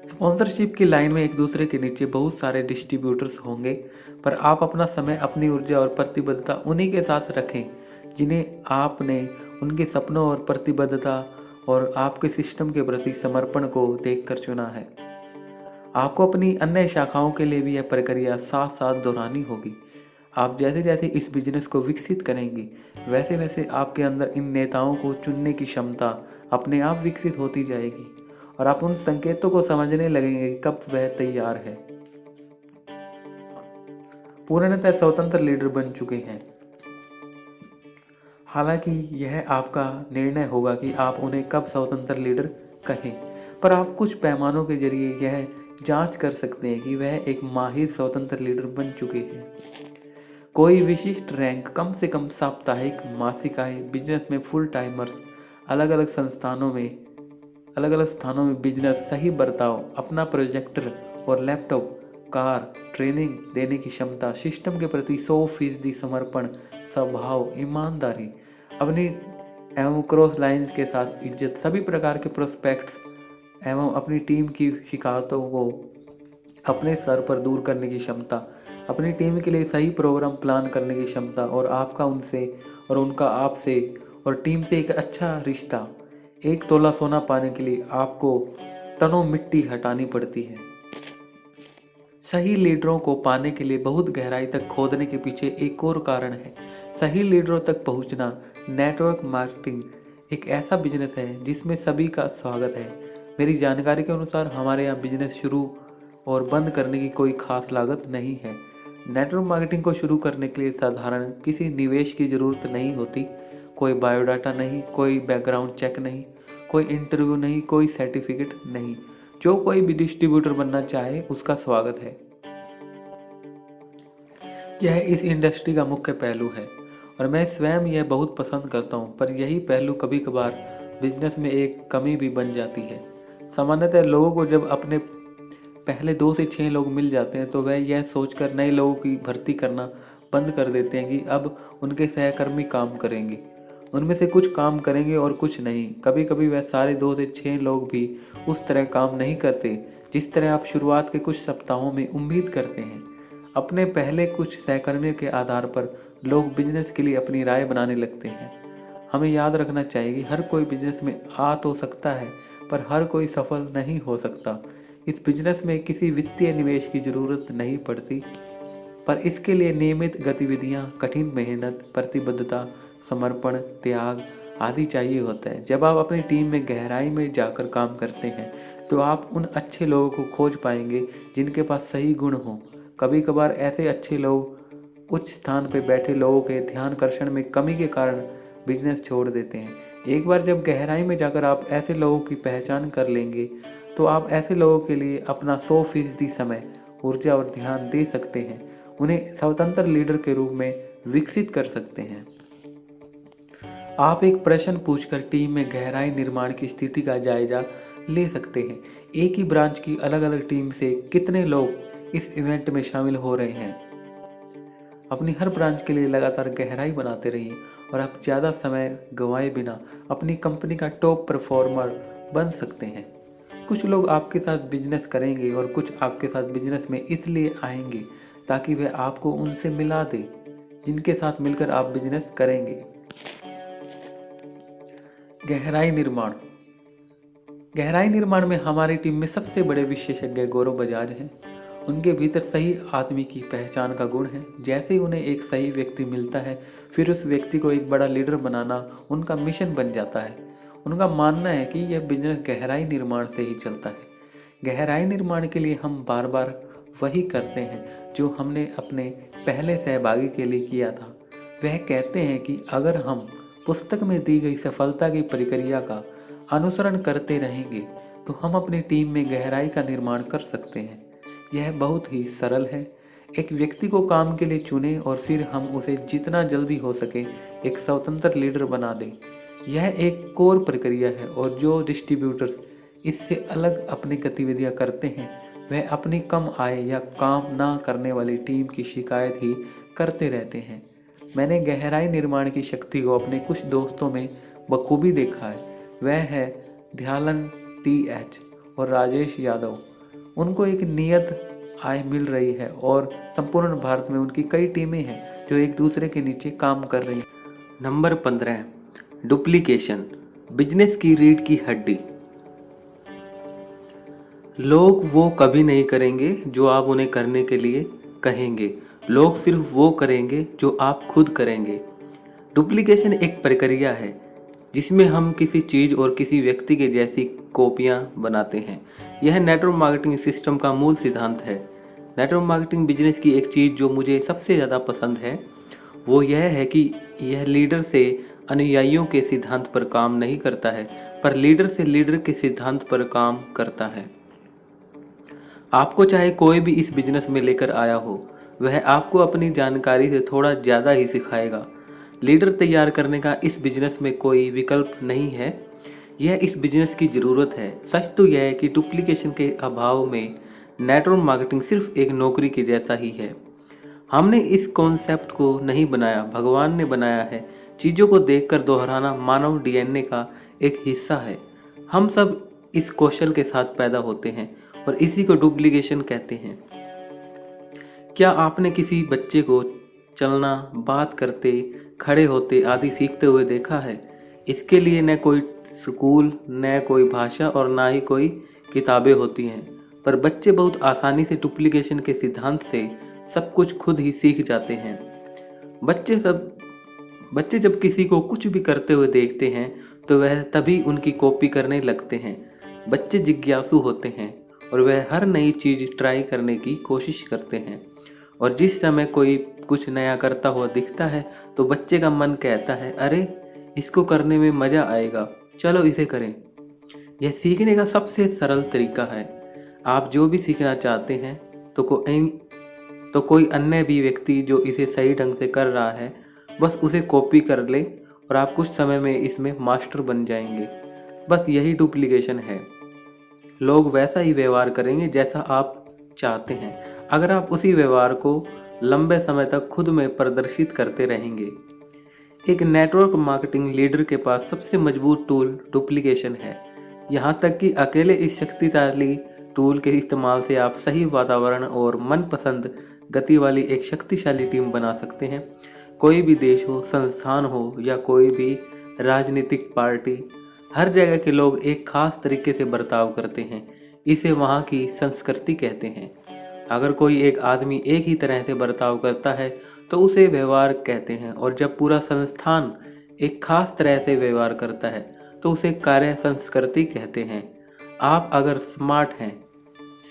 स्पॉन्सरशिप की लाइन में एक दूसरे के नीचे बहुत सारे डिस्ट्रीब्यूटर्स होंगे, पर आप अपना समय, अपनी ऊर्जा और प्रतिबद्धता उन्हीं के साथ रखें जिन्हें आपने उनके सपनों और प्रतिबद्धता और आपके सिस्टम के प्रति समर्पण को देखकर चुना है। आपको अपनी अन्य शाखाओं के लिए भी यह प्रक्रिया साथ साथ दोहरानी होगी। आप जैसे जैसे इस बिजनेस को विकसित करेंगे, वैसे वैसे आपके अंदर इन नेताओं को चुनने की क्षमता अपने आप विकसित होती जाएगी और आप उन संकेतों को समझने लगेंगे कि कब वह तैयार है। पूर्णतः स्वतंत्र लीडर बन चुके हैं। हालांकि यह आपका निर्णय होगा कि आप उन्हें कब स्वतंत्र लीडर कहें, पर आप कुछ पैमानों के जरिए यह जांच कर सकते हैं कि वह एक माहिर स्वतंत्र लीडर बन चुके हैं। कोई विशिष्ट रैंक, कम से कम साप्ताहिक, मासिक आय, बिजनेस में फुल टाइमर्स, अलग अलग स्थानों में बिजनेस, सही बर्ताव, अपना प्रोजेक्टर और लैपटॉप, कार, ट्रेनिंग देने की क्षमता, सिस्टम के प्रति 100% समर्पण, स्वभाव, ईमानदारी, अपनी एवं क्रॉस लाइन्स के साथ इज्जत, सभी प्रकार के प्रोस्पेक्ट्स एवं अपनी टीम की शिकायतों को अपने स्तर पर दूर करने की क्षमता, अपनी टीम के लिए सही प्रोग्राम प्लान करने की क्षमता और आपका उनसे और उनका आपसे और टीम से एक अच्छा रिश्ता। 1 तोला सोना पाने के लिए आपको टनों मिट्टी हटानी पड़ती है। सही लीडरों को पाने के लिए बहुत गहराई तक खोदने के पीछे एक और कारण है। सही लीडरों तक पहुंचना। नेटवर्क मार्केटिंग एक ऐसा बिजनेस है जिसमें सभी का स्वागत है। मेरी जानकारी के अनुसार हमारे यहाँ बिजनेस शुरू और बंद करने की कोई खास लागत नहीं है। नेटवर्क मार्केटिंग को शुरू करने के लिए साधारण किसी निवेश की ज़रूरत नहीं होती। कोई बायोडाटा नहीं, कोई बैकग्राउंड चेक नहीं, कोई इंटरव्यू नहीं, कोई सर्टिफिकेट नहीं। जो कोई भी डिस्ट्रीब्यूटर बनना चाहे उसका स्वागत है। यह इस इंडस्ट्री का मुख्य पहलू है और मैं स्वयं यह बहुत पसंद करता हूँ, पर यही पहलू कभी कभार बिजनेस में एक कमी भी बन जाती है। सामान्यतः लोगों को जब अपने पहले 2 से 6 लोग मिल जाते हैं तो वह यह सोचकर नए लोगों की भर्ती करना बंद कर देते हैं कि अब उनके सहकर्मी काम करेंगे। उनमें से कुछ काम करेंगे और कुछ नहीं। कभी कभी वह सारे 2 से 6 लोग भी उस तरह काम नहीं करते जिस तरह आप शुरुआत के कुछ सप्ताहों में उम्मीद करते हैं। अपने पहले कुछ सहकर्मियों के आधार पर लोग बिजनेस के लिए अपनी राय बनाने लगते हैं। हमें याद रखना चाहिए कि हर कोई बिजनेस में आ तो सकता है, पर हर कोई सफल नहीं हो सकता। इस बिजनेस में किसी वित्तीय निवेश की जरूरत नहीं पड़ती, पर इसके लिए नियमित गतिविधियां, कठिन मेहनत, प्रतिबद्धता, समर्पण, त्याग आदि चाहिए होता है। जब आप अपनी टीम में गहराई में जाकर काम करते हैं तो आप उन अच्छे लोगों को खोज पाएंगे जिनके पास सही गुण हो। कभी कभार ऐसे अच्छे लोग उच्च स्थान पर बैठे लोगों के ध्यानाकर्षण में कमी के कारण बिजनेस छोड़ देते हैं। एक बार जब गहराई में जाकर आप ऐसे लोगों की पहचान कर लेंगे तो आप ऐसे लोगों के लिए अपना 100% समय, ऊर्जा और ध्यान दे सकते हैं। उन्हें स्वतंत्र लीडर के रूप में विकसित कर सकते हैं। आप एक प्रश्न पूछकर टीम में गहराई निर्माण की स्थिति का जायजा ले सकते हैं। एक ही ब्रांच की अलग अलग टीम से कितने लोग इस इवेंट में शामिल हो रहे हैं। अपनी हर ब्रांच के लिए लगातार गहराई बनाते रहिए और आप ज़्यादा समय गंवाए बिना अपनी कंपनी का टॉप परफॉर्मर बन सकते हैं। कुछ लोग आपके साथ बिजनेस करेंगे और कुछ आपके साथ बिजनेस में इसलिए आएंगे ताकि वह आपको उनसे मिला दे जिनके साथ मिलकर आप बिजनेस करेंगे। गहराई निर्माण। गहराई निर्माण में हमारी टीम में सबसे बड़े विशेषज्ञ गौरव बजाज हैं। उनके भीतर सही आदमी की पहचान का गुण है। जैसे ही उन्हें एक सही व्यक्ति मिलता है, फिर उस व्यक्ति को एक बड़ा लीडर बनाना उनका मिशन बन जाता है। उनका मानना है कि यह बिजनेस गहराई निर्माण से ही चलता है। गहराई निर्माण के लिए हम बार बार वही करते हैं जो हमने अपने पहले सहभागी के लिए किया था। वह कहते हैं कि अगर हम पुस्तक में दी गई सफलता की प्रक्रिया का अनुसरण करते रहेंगे तो हम अपनी टीम में गहराई का निर्माण कर सकते हैं। यह बहुत ही सरल है। एक व्यक्ति को काम के लिए चुनें और फिर हम उसे जितना जल्दी हो सके एक स्वतंत्र लीडर बना दें। यह एक कोर प्रक्रिया है और जो डिस्ट्रीब्यूटर्स इससे अलग अपनी गतिविधियां करते हैं वह अपनी कम आय या काम ना करने वाली टीम की शिकायत ही करते रहते हैं। मैंने गहराई निर्माण की शक्ति को अपने कुछ दोस्तों में बखूबी देखा है। वह है ध्यालन TH और राजेश यादव। उनको एक नियत आय मिल रही है और संपूर्ण भारत में उनकी कई टीमें हैं जो एक दूसरे के नीचे काम कर रही हैं। नंबर 15, डुप्लीकेशन, बिजनेस की रीढ़ की हड्डी। लोग वो कभी नहीं करेंगे जो आप उन्हें करने के लिए कहेंगे। लोग सिर्फ वो करेंगे जो आप खुद करेंगे। डुप्लीकेशन एक प्रक्रिया है जिसमें हम किसी चीज़ और किसी व्यक्ति के जैसी कॉपियां बनाते हैं। यह नेटवर्क मार्केटिंग सिस्टम का मूल सिद्धांत है। नेटवर्क मार्केटिंग बिजनेस की एक चीज़ जो मुझे सबसे ज़्यादा पसंद है वो यह है कि यह लीडर से अनुयायियों के सिद्धांत पर काम नहीं करता है, पर लीडर से लीडर के सिद्धांत पर काम करता है। आपको चाहे कोई भी इस बिजनेस में लेकर आया हो, वह आपको अपनी जानकारी से थोड़ा ज़्यादा ही सिखाएगा। लीडर तैयार करने का इस बिजनेस में कोई विकल्प नहीं है, यह इस बिजनेस की ज़रूरत है। सच तो यह है कि डुप्लीकेशन के अभाव में नेटवर्क मार्केटिंग सिर्फ एक नौकरी के जैसा ही है। हमने इस कॉन्सेप्ट को नहीं बनाया, भगवान ने बनाया है। चीज़ों को देखकर दोहराना मानव DNA का एक हिस्सा है। हम सब इस कौशल के साथ पैदा होते हैं और इसी को डुप्लीकेशन कहते हैं। क्या आपने किसी बच्चे को चलना, बात करते, खड़े होते आदि सीखते हुए देखा है? इसके लिए न कोई स्कूल, न कोई भाषा और ना ही कोई किताबें होती हैं, पर बच्चे बहुत आसानी से डुप्लीकेशन के सिद्धांत से सब कुछ खुद ही सीख जाते हैं। बच्चे जब किसी को कुछ भी करते हुए देखते हैं तो वह तभी उनकी कॉपी करने लगते हैं। बच्चे जिज्ञासु होते हैं और वह हर नई चीज़ ट्राई करने की कोशिश करते हैं, और जिस समय कोई कुछ नया करता हुआ दिखता है तो बच्चे का मन कहता है, अरे इसको करने में मज़ा आएगा, चलो इसे करें। यह सीखने का सबसे सरल तरीका है। आप जो भी सीखना चाहते हैं तो कोई अन्य भी व्यक्ति जो इसे सही ढंग से कर रहा है बस उसे कॉपी कर ले और आप कुछ समय में इसमें मास्टर बन जाएंगे। बस यही डुप्लीकेशन है। लोग वैसा ही व्यवहार करेंगे जैसा आप चाहते हैं अगर आप उसी व्यवहार को लंबे समय तक खुद में प्रदर्शित करते रहेंगे। एक नेटवर्क मार्केटिंग लीडर के पास सबसे मजबूत टूल डुप्लीकेशन है। यहाँ तक कि अकेले इस शक्तिशाली टूल के इस्तेमाल से आप सही वातावरण और मनपसंद गति वाली एक शक्तिशाली टीम बना सकते हैं। कोई भी देश हो, संस्थान हो या कोई भी राजनीतिक पार्टी, हर जगह के लोग एक खास तरीके से बर्ताव करते हैं। इसे वहाँ की संस्कृति कहते हैं। अगर कोई एक आदमी एक ही तरह से बर्ताव करता है तो उसे व्यवहार कहते हैं, और जब पूरा संस्थान एक खास तरह से व्यवहार करता है तो उसे कार्य संस्कृति कहते हैं। आप अगर स्मार्ट हैं,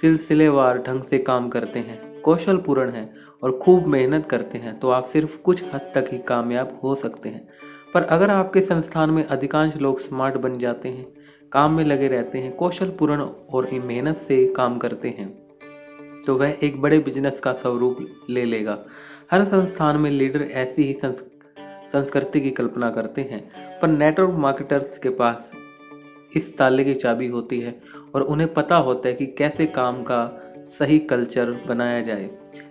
सिलसिलेवार ढंग से काम करते हैं, कौशलपूर्ण हैं और खूब मेहनत करते हैं तो आप सिर्फ कुछ हद तक ही कामयाब हो सकते हैं। पर अगर आपके संस्थान में अधिकांश लोग स्मार्ट बन जाते हैं, काम में लगे रहते हैं, कौशलपूर्ण और मेहनत से काम करते हैं, तो वह एक बड़े बिजनेस का स्वरूप ले लेगा। हर संस्थान में लीडर ऐसी ही संस्कृति की कल्पना करते हैं, पर नेटवर्क मार्केटर्स के पास इस ताले की चाबी होती है और उन्हें पता होता है कि कैसे काम का सही कल्चर बनाया जाए।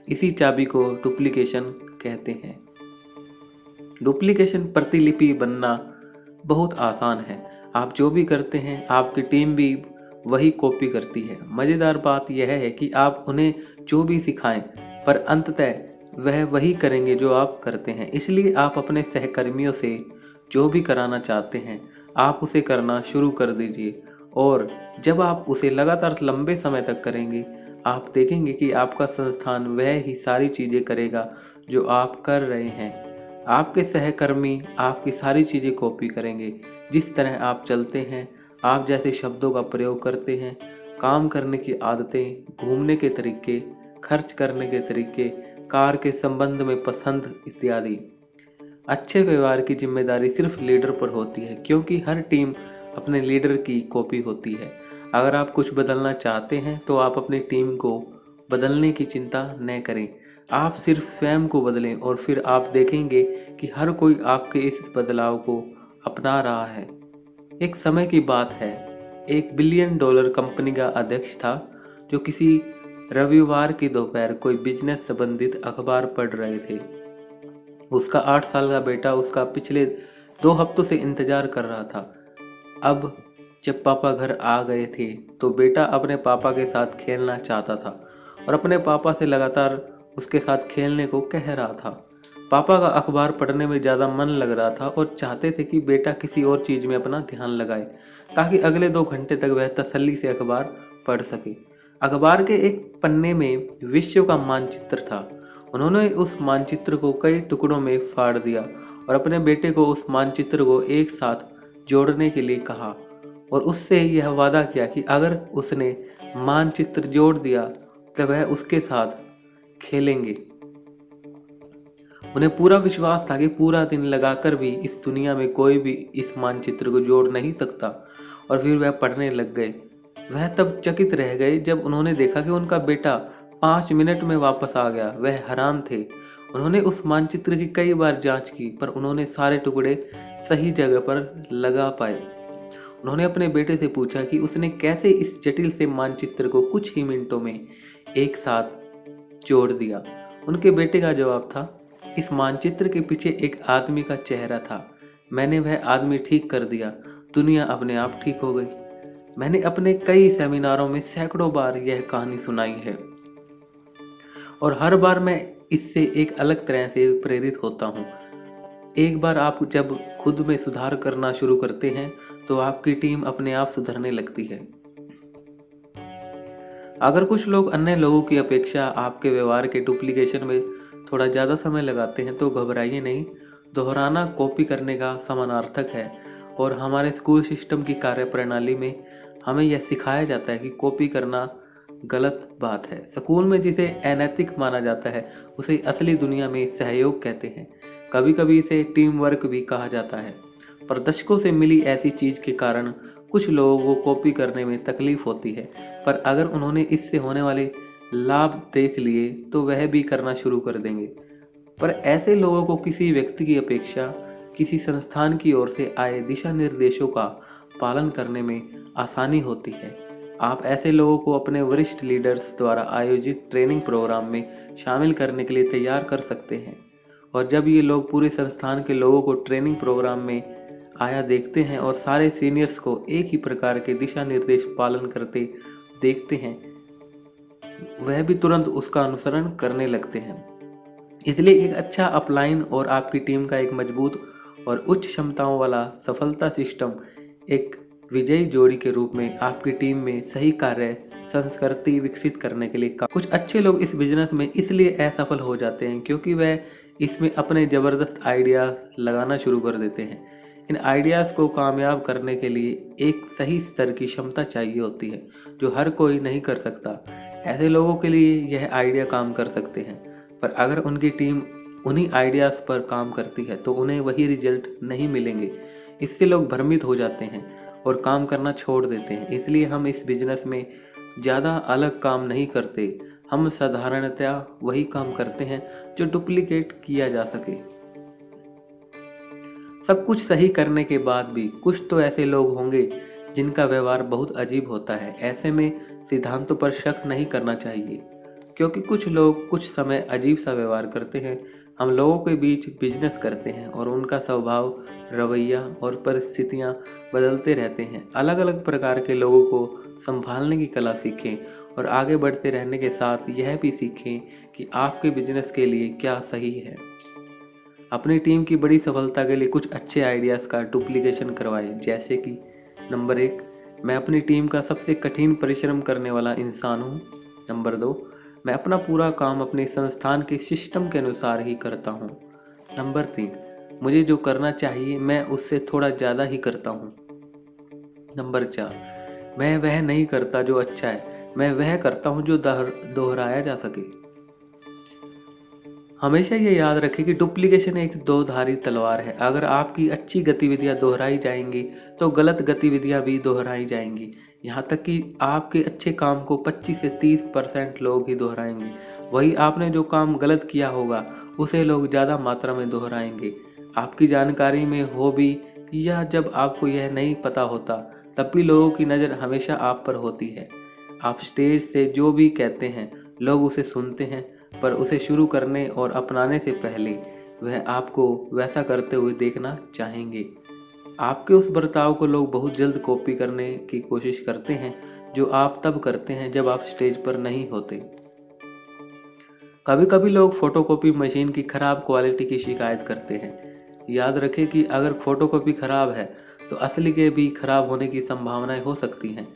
इसी चाबी को डुप्लीकेशन कहते हैं। डुप्लीकेशन प्रतिलिपि बनना बहुत आसान है। आप जो भी करते हैं आपकी टीम भी वही कॉपी करती है। मज़ेदार बात यह है कि आप उन्हें जो भी सिखाएं पर अंततः वह वही करेंगे जो आप करते हैं। इसलिए आप अपने सहकर्मियों से जो भी कराना चाहते हैं आप उसे करना शुरू कर दीजिए और जब आप उसे लगातार लंबे समय तक करेंगे, आप देखेंगे कि आपका संस्थान वह ही सारी चीज़ें करेगा जो आप कर रहे हैं। आपके सहकर्मी आपकी सारी चीज़ें कॉपी करेंगे। जिस तरह आप चलते हैं, आप जैसे शब्दों का प्रयोग करते हैं, काम करने की आदतें, घूमने के तरीके, खर्च करने के तरीके, कार के संबंध में पसंद इत्यादि। अच्छे व्यवहार की जिम्मेदारी सिर्फ लीडर पर होती है, क्योंकि हर टीम अपने लीडर की कॉपी होती है। अगर आप कुछ बदलना चाहते हैं तो आप अपनी टीम को बदलने की चिंता न करें। आप सिर्फ स्वयं को बदलें और फिर आप देखेंगे कि हर कोई आपके इस बदलाव को अपना रहा है। एक समय की बात है, एक बिलियन डॉलर कंपनी का अध्यक्ष था जो किसी रविवार की दोपहर कोई बिजनेस संबंधित अखबार पढ़ रहे थे। उसका 8 साल का बेटा उसका पिछले 2 हफ्तों से इंतजार कर रहा था। अब जब पापा घर आ गए थे तो बेटा अपने पापा के साथ खेलना चाहता था और अपने पापा से लगातार उसके साथ खेलने को कह रहा था। पापा का अखबार पढ़ने में ज़्यादा मन लग रहा था और चाहते थे कि बेटा किसी और चीज़ में अपना ध्यान लगाए, ताकि अगले 2 घंटे तक वह तसल्ली से अखबार पढ़ सके। अखबार के एक पन्ने में विश्व का मानचित्र था। उन्होंने उस मानचित्र को कई टुकड़ों में फाड़ दिया और अपने बेटे को उस मानचित्र को एक साथ जोड़ने के लिए कहा और उससे यह वादा किया कि अगर उसने मानचित्र जोड़ दिया तो वह उसके साथ खेलेंगे। उन्हें पूरा विश्वास था कि पूरा दिन लगाकर भी इस दुनिया में कोई भी इस मानचित्र को जोड़ नहीं सकता, और फिर वह पढ़ने लग गए। वह तब चकित रह गए जब उन्होंने देखा कि उनका बेटा 5 मिनट में वापस आ गया। वह हैरान थे। उन्होंने उस मानचित्र की कई बार जांच की, पर उन्होंने सारे टुकड़े सही जगह पर लगा पाए। उन्होंने अपने बेटे से पूछा कि उसने कैसे इस जटिल से मानचित्र को कुछ ही मिनटों में एक साथ जोड़ दिया। उनके बेटे का जवाब था, इस मानचित्र के पीछे एक आदमी का चेहरा था। मैंने वह आदमी ठीक कर दिया, दुनिया अपने आप ठीक हो गई। मैंने अपने कई सेमिनारों में सैकड़ों बार यह कहानी सुनाई है और हर बार मैं इससे एक अलग तरह से प्रेरित होता हूँ। एक बार आप जब खुद में सुधार करना शुरू करते हैं तो आपकी टीम अपने आप सुधरने लगती है। अगर कुछ लोग अन्य लोगों की अपेक्षा आपके व्यवहार के डुप्लीकेशन में थोड़ा ज़्यादा समय लगाते हैं तो घबराइए नहीं। दोहराना कॉपी करने का समानार्थक है और हमारे स्कूल सिस्टम की कार्यप्रणाली में हमें यह सिखाया जाता है कि कॉपी करना गलत बात है। स्कूल में जिसे अनैतिक माना जाता है उसे असली दुनिया में सहयोग कहते हैं। कभी कभी इसे टीम वर्क भी कहा जाता है। पर दशकों से मिली ऐसी चीज़ के कारण कुछ लोगों को कॉपी करने में तकलीफ होती है, पर अगर उन्होंने इससे होने वाले लाभ देख लिए तो वह भी करना शुरू कर देंगे। पर ऐसे लोगों को किसी व्यक्ति की अपेक्षा किसी संस्थान की ओर से आए दिशा निर्देशों का पालन करने में आसानी होती है। आप ऐसे लोगों को अपने वरिष्ठ लीडर्स द्वारा आयोजित ट्रेनिंग प्रोग्राम में शामिल करने के लिए तैयार कर सकते हैं, और जब ये लोग पूरे संस्थान के लोगों को ट्रेनिंग प्रोग्राम में आया देखते हैं और सारे सीनियर्स को एक ही प्रकार के दिशा निर्देश पालन करते देखते हैं, वह भी तुरंत उसका अनुसरण करने लगते हैं। इसलिए एक अच्छा अपलाइन और आपकी टीम का एक मजबूत और उच्च क्षमताओं वाला सफलता सिस्टम एक विजयी जोड़ी के रूप में आपकी टीम में सही कार्य संस्कृति विकसित करने के लिए कुछ अच्छे लोग इस बिजनेस में इसलिए असफल हो जाते हैं क्योंकि वह इसमें अपने ज़बरदस्त आइडियाज़ लगाना शुरू कर देते हैं। इन आइडियाज़ को कामयाब करने के लिए एक सही स्तर की क्षमता चाहिए होती है जो हर कोई नहीं कर सकता। ऐसे लोगों के लिए यह आइडिया काम कर सकते हैं, पर अगर उनकी टीम उन्हीं आइडियाज़ पर काम करती है तो उन्हें वही रिजल्ट नहीं मिलेंगे। इससे लोग भ्रमित हो जाते हैं और काम करना छोड़ देते हैं। इसलिए हम इस बिजनेस में ज़्यादा अलग काम नहीं करते। हम साधारणतया वही काम करते हैं जो डुप्लीकेट किया जा सके। सब कुछ सही करने के बाद भी कुछ तो ऐसे लोग होंगे जिनका व्यवहार बहुत अजीब होता है। ऐसे में सिद्धांतों पर शक नहीं करना चाहिए, क्योंकि कुछ लोग कुछ समय अजीब सा व्यवहार करते हैं। हम लोगों के बीच बिजनेस करते हैं और उनका स्वभाव, रवैया और परिस्थितियां बदलते रहते हैं। अलग अलग प्रकार के लोगों को संभालने की कला सीखें और आगे बढ़ते रहने के साथ यह भी सीखें कि आपके बिजनेस के लिए क्या सही है। अपनी टीम की बड़ी सफलता के लिए कुछ अच्छे आइडियाज़ का डुप्लीकेशन करवाएं, जैसे कि नंबर 1, मैं अपनी टीम का सबसे कठिन परिश्रम करने वाला इंसान हूँ। नंबर 2, मैं अपना पूरा काम अपने संस्थान के सिस्टम के अनुसार ही करता हूँ। नंबर 3, मुझे जो करना चाहिए मैं उससे थोड़ा ज़्यादा ही करता हूँ। नंबर 4, मैं वह नहीं करता जो अच्छा है, मैं वह करता हूँ जो दोहराया जा सके। हमेशा ये याद रखें कि डुप्लीकेशन एक दो-धारी तलवार है। अगर आपकी अच्छी गतिविधियां दोहराई जाएंगी तो गलत गतिविधियां भी दोहराई जाएंगी। यहाँ तक कि आपके अच्छे काम को 25 से 30% लोग ही दोहराएंगे। वही आपने जो काम गलत किया होगा उसे लोग ज़्यादा मात्रा में दोहराएंगे। आपकी जानकारी में हो भी या जब आपको यह नहीं पता होता, तब भी लोगों की नज़र हमेशा आप पर होती है। आप स्टेज से जो भी कहते हैं लोग उसे सुनते हैं, पर उसे शुरू करने और अपनाने से पहले वह आपको वैसा करते हुए देखना चाहेंगे। आपके उस बर्ताव को लोग बहुत जल्द कॉपी करने की कोशिश करते हैं, जो आप तब करते हैं जब आप स्टेज पर नहीं होते। कभी कभी लोग फोटोकॉपी मशीन की खराब क्वालिटी की शिकायत करते हैं। याद रखें कि अगर फोटोकॉपी खराब है तो असली के भी खराब होने की संभावनाएं हो सकती हैं।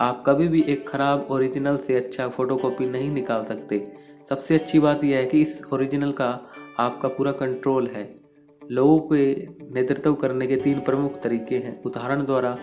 आप कभी भी एक खराब ओरिजिनल से अच्छा फोटोकॉपी नहीं निकाल सकते। सबसे अच्छी बात यह है कि इस ओरिजिनल का आपका पूरा कंट्रोल है। लोगों के नेतृत्व करने के 3 प्रमुख तरीके हैं। उदाहरण द्वारा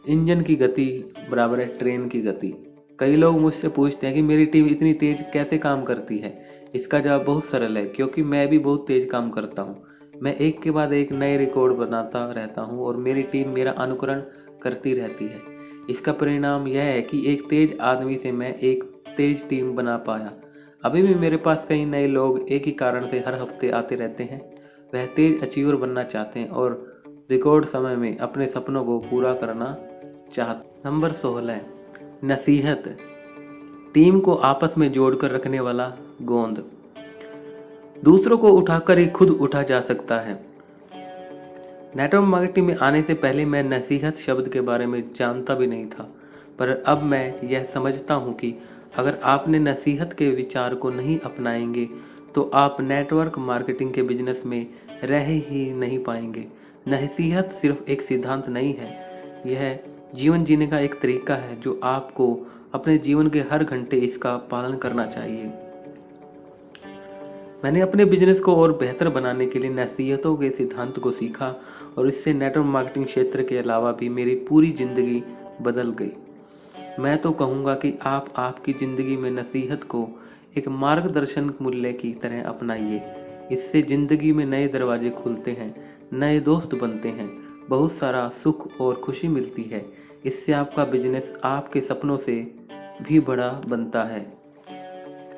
इंजन की गति बराबर है ट्रेन की गति। कई लोग मुझसे पूछते हैं कि मेरी टीम इतनी तेज कैसे काम करती है। इसका जवाब बहुत सरल है, क्योंकि मैं भी बहुत तेज काम करता हूँ। मैं एक के बाद एक नए रिकॉर्ड बनाता रहता हूँ और मेरी टीम मेरा अनुकरण करती रहती है। इसका परिणाम यह है कि एक तेज आदमी से मैं एक तेज टीम बना पाया। अभी भी मेरे पास कई नए लोग एक ही कारण से हर हफ्ते आते रहते हैं। वह तेज अचीवर बनना चाहते हैं और रिकॉर्ड समय में अपने सपनों को पूरा करना चाहते। नंबर 16, नसीहत। टीम को आपस में जोड़कर रखने वाला गोंद। दूसरों को उठाकर ही खुद उठा जा सकता है। नेटवर्क मार्केटिंग में आने से पहले मैं नसीहत शब्द के बारे में जानता भी नहीं था, पर अब मैं यह समझता हूँ कि अगर आपने नसीहत के विचार को नहीं अपनाएंगे तो आप नेटवर्क मार्केटिंग के बिजनेस में रह ही नहीं पाएंगे। नसीहत सिर्फ एक सिद्धांत नहीं है, यह जीवन जीने का एक तरीका है जो आपको अपने जीवन के हर घंटे इसका पालन करना चाहिए। मैंने अपने बिजनेस को और बेहतर बनाने के लिए नसीहतों के सिद्धांत को सीखा और इससे नेटवर्क मार्केटिंग क्षेत्र के अलावा भी मेरी पूरी ज़िंदगी बदल गई। मैं तो कहूँगा कि आप आपकी ज़िंदगी में नसीहत को एक मार्गदर्शन मूल्य की तरह अपनाइए। इससे ज़िंदगी में नए दरवाजे खुलते हैं, नए दोस्त बनते हैं, बहुत सारा सुख और खुशी मिलती है। इससे आपका बिजनेस आपके सपनों से भी बड़ा बनता है।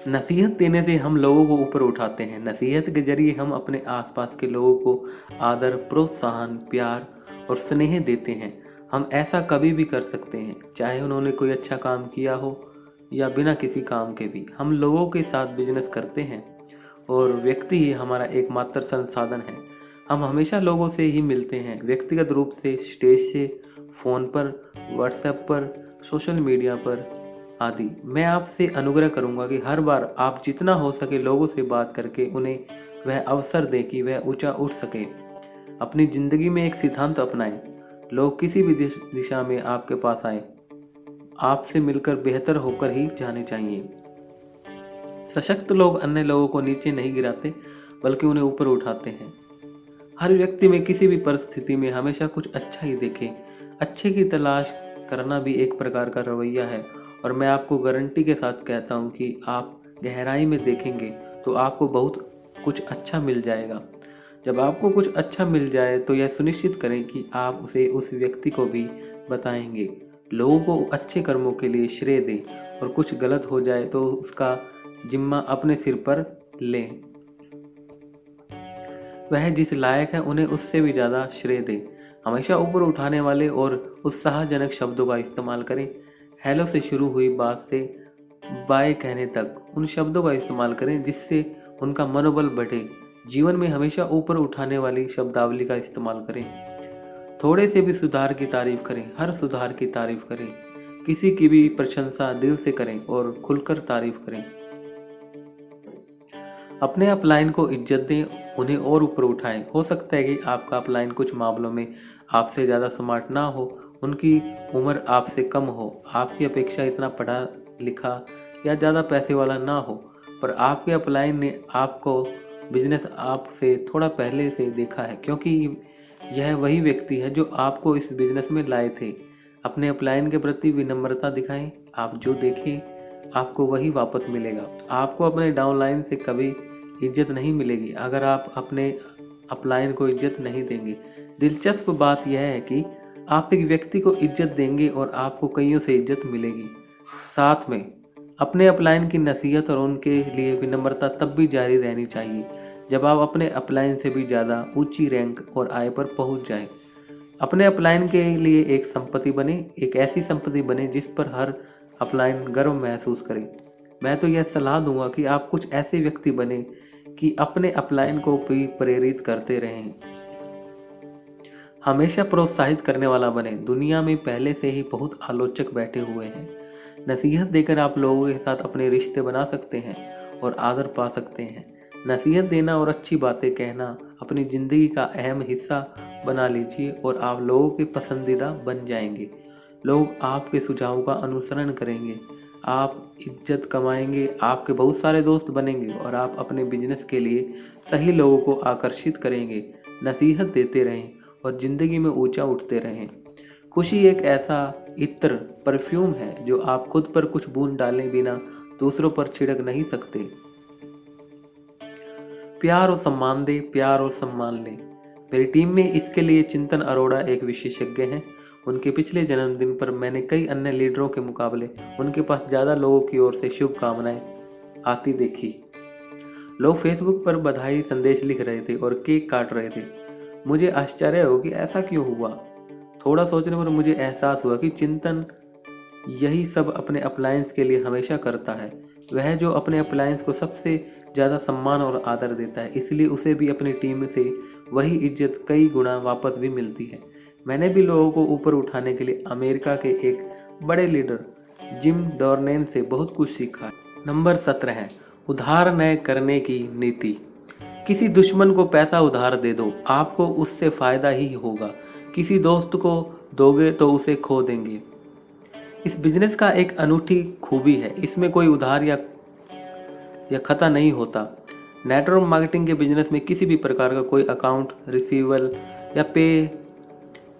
नसीहत देने से हम लोगों को ऊपर उठाते हैं। नसीहत के जरिए हम अपने आसपास के लोगों को आदर, प्रोत्साहन, प्यार और स्नेह देते हैं। हम ऐसा कभी भी कर सकते हैं, चाहे उन्होंने कोई अच्छा काम किया हो या बिना किसी काम के भी। हम लोगों के साथ बिजनेस करते हैं और व्यक्ति ही हमारा एकमात्र संसाधन है। हम हमेशा लोगों से ही मिलते हैं, व्यक्तिगत रूप से, स्टेज से, फ़ोन पर, व्हाट्सएप पर, सोशल मीडिया पर आदि। मैं आपसे अनुग्रह करूंगा कि हर बार आप जितना हो सके लोगों से बात करके उन्हें वह अवसर दें कि वह ऊंचा उठ सके। अपनी ज़िंदगी में एक सिद्धांत अपनाएं, लोग किसी भी दिशा में आपके पास आए, आपसे मिलकर बेहतर होकर ही जाने चाहिए। सशक्त लोग अन्य लोगों को नीचे नहीं गिराते, बल्कि उन्हें ऊपर उठाते हैं। हर व्यक्ति में किसी भी परिस्थिति में हमेशा कुछ अच्छा ही देखें। अच्छे की तलाश करना भी एक प्रकार का रवैया है, और मैं आपको गारंटी के साथ कहता हूँ कि आप गहराई में देखेंगे तो आपको बहुत कुछ अच्छा मिल जाएगा। जब आपको कुछ अच्छा मिल जाए तो यह सुनिश्चित करें कि आप उसे उस व्यक्ति को भी बताएंगे। लोगों को अच्छे कर्मों के लिए श्रेय दें और कुछ गलत हो जाए तो उसका जिम्मा अपने सिर पर लें। वह जिस लायक है उन्हें उससे भी ज़्यादा श्रेय दें। हमेशा ऊपर उठाने वाले और उत्साहजनक शब्दों का इस्तेमाल करें। हेलो से शुरू हुई बात से बाय कहने तक उन शब्दों का इस्तेमाल करें जिससे उनका मनोबल बढ़े। जीवन में हमेशा ऊपर उठाने वाली शब्दावली का इस्तेमाल करें। थोड़े से भी सुधार की तारीफ करें, हर सुधार की तारीफ करें। किसी की भी प्रशंसा दिल से करें और खुलकर तारीफ करें। अपने अपलाइन को इज्जत दें, उन्हें और ऊपर उठाएं। हो सकता है कि आपका अपलाइन कुछ मामलों में आपसे ज़्यादा स्मार्ट ना हो, उनकी उम्र आपसे कम हो, आपकी अपेक्षा इतना पढ़ा लिखा या ज़्यादा पैसे वाला ना हो, पर आपके अपलाइन ने आपको बिजनेस आपसे थोड़ा पहले से देखा है, क्योंकि यह वही व्यक्ति है जो आपको इस बिजनेस में लाए थे। अपने अपलाइन के प्रति विनम्रता दिखाएं। आप जो देखें आपको वही वापस मिलेगा। आपको अपने डाउनलाइन से कभी इज्जत नहीं मिलेगी अगर आप अपने अपलाइन को इज्जत नहीं देंगे। दिलचस्प बात यह है कि आप एक व्यक्ति को इज्जत देंगे और आपको कईयों से इज्जत मिलेगी। साथ में अपने अपलाइन की नसीहत और उनके लिए विनम्रता तब भी जारी रहनी चाहिए जब आप अपने अपलाइन से भी ज़्यादा ऊंची रैंक और आय पर पहुंच जाएं। अपने अपलाइन के लिए एक संपत्ति बने, एक ऐसी संपत्ति बने जिस पर हर अपलाइन गर्व महसूस करे। मैं तो यह सलाह दूंगा कि आप कुछ ऐसे व्यक्ति बने कि अपने अपलाइन को भी प्रेरित करते रहें, हमेशा प्रोत्साहित करने वाला बने। दुनिया में पहले से ही बहुत आलोचक बैठे हुए हैं। नसीहत देकर आप लोगों के साथ अपने रिश्ते बना सकते हैं और आदर पा सकते हैं। नसीहत देना और अच्छी बातें कहना अपनी ज़िंदगी का अहम हिस्सा बना लीजिए और आप लोगों के पसंदीदा बन जाएंगे। लोग आपके सुझावों का अनुसरण करेंगे, आप इज्जत कमाएंगे, आपके बहुत सारे दोस्त बनेंगे और आप अपने बिजनेस के लिए सही लोगों को आकर्षित करेंगे। नसीहत देते रहें और ज़िंदगी में ऊंचा उठते रहें। खुशी एक ऐसा इत्र परफ्यूम है जो आप खुद पर कुछ बूंद डाले बिना दूसरों पर छिड़क नहीं सकते। प्यार और सम्मान दे, प्यार और सम्मान ले। मेरी टीम में इसके लिए चिंतन अरोड़ा एक विशेषज्ञ हैं। उनके पिछले जन्मदिन पर मैंने कई अन्य लीडरों के मुकाबले उनके पास ज़्यादा लोगों की ओर से शुभकामनाएं आती देखी। लोग फेसबुक पर बधाई संदेश लिख रहे थे और केक काट रहे थे। मुझे आश्चर्य हो कि ऐसा क्यों हुआ। थोड़ा सोचने पर मुझे एहसास हुआ कि चिंतन यही सब अपने अप्लायंस के लिए हमेशा करता है। वह जो अपने अप्लायंस को सबसे ज़्यादा सम्मान और आदर देता है, इसलिए उसे भी अपनी टीम से वही इज्जत कई गुना वापस भी मिलती है। मैंने भी लोगों को ऊपर उठाने के लिए अमेरिका के एक बड़े लीडर जिम डॉर्नेन से बहुत कुछ सीखा। नंबर 17 है उधार न करने की नीति। किसी दुश्मन को पैसा उधार दे दो, आपको उससे फ़ायदा ही होगा। किसी दोस्त को दोगे तो उसे खो देंगे। इस बिजनेस का एक अनूठी खूबी है, इसमें कोई उधार या खता नहीं होता। नेटवर्क मार्केटिंग के बिजनेस में किसी भी प्रकार का कोई अकाउंट रिसीवेबल या पे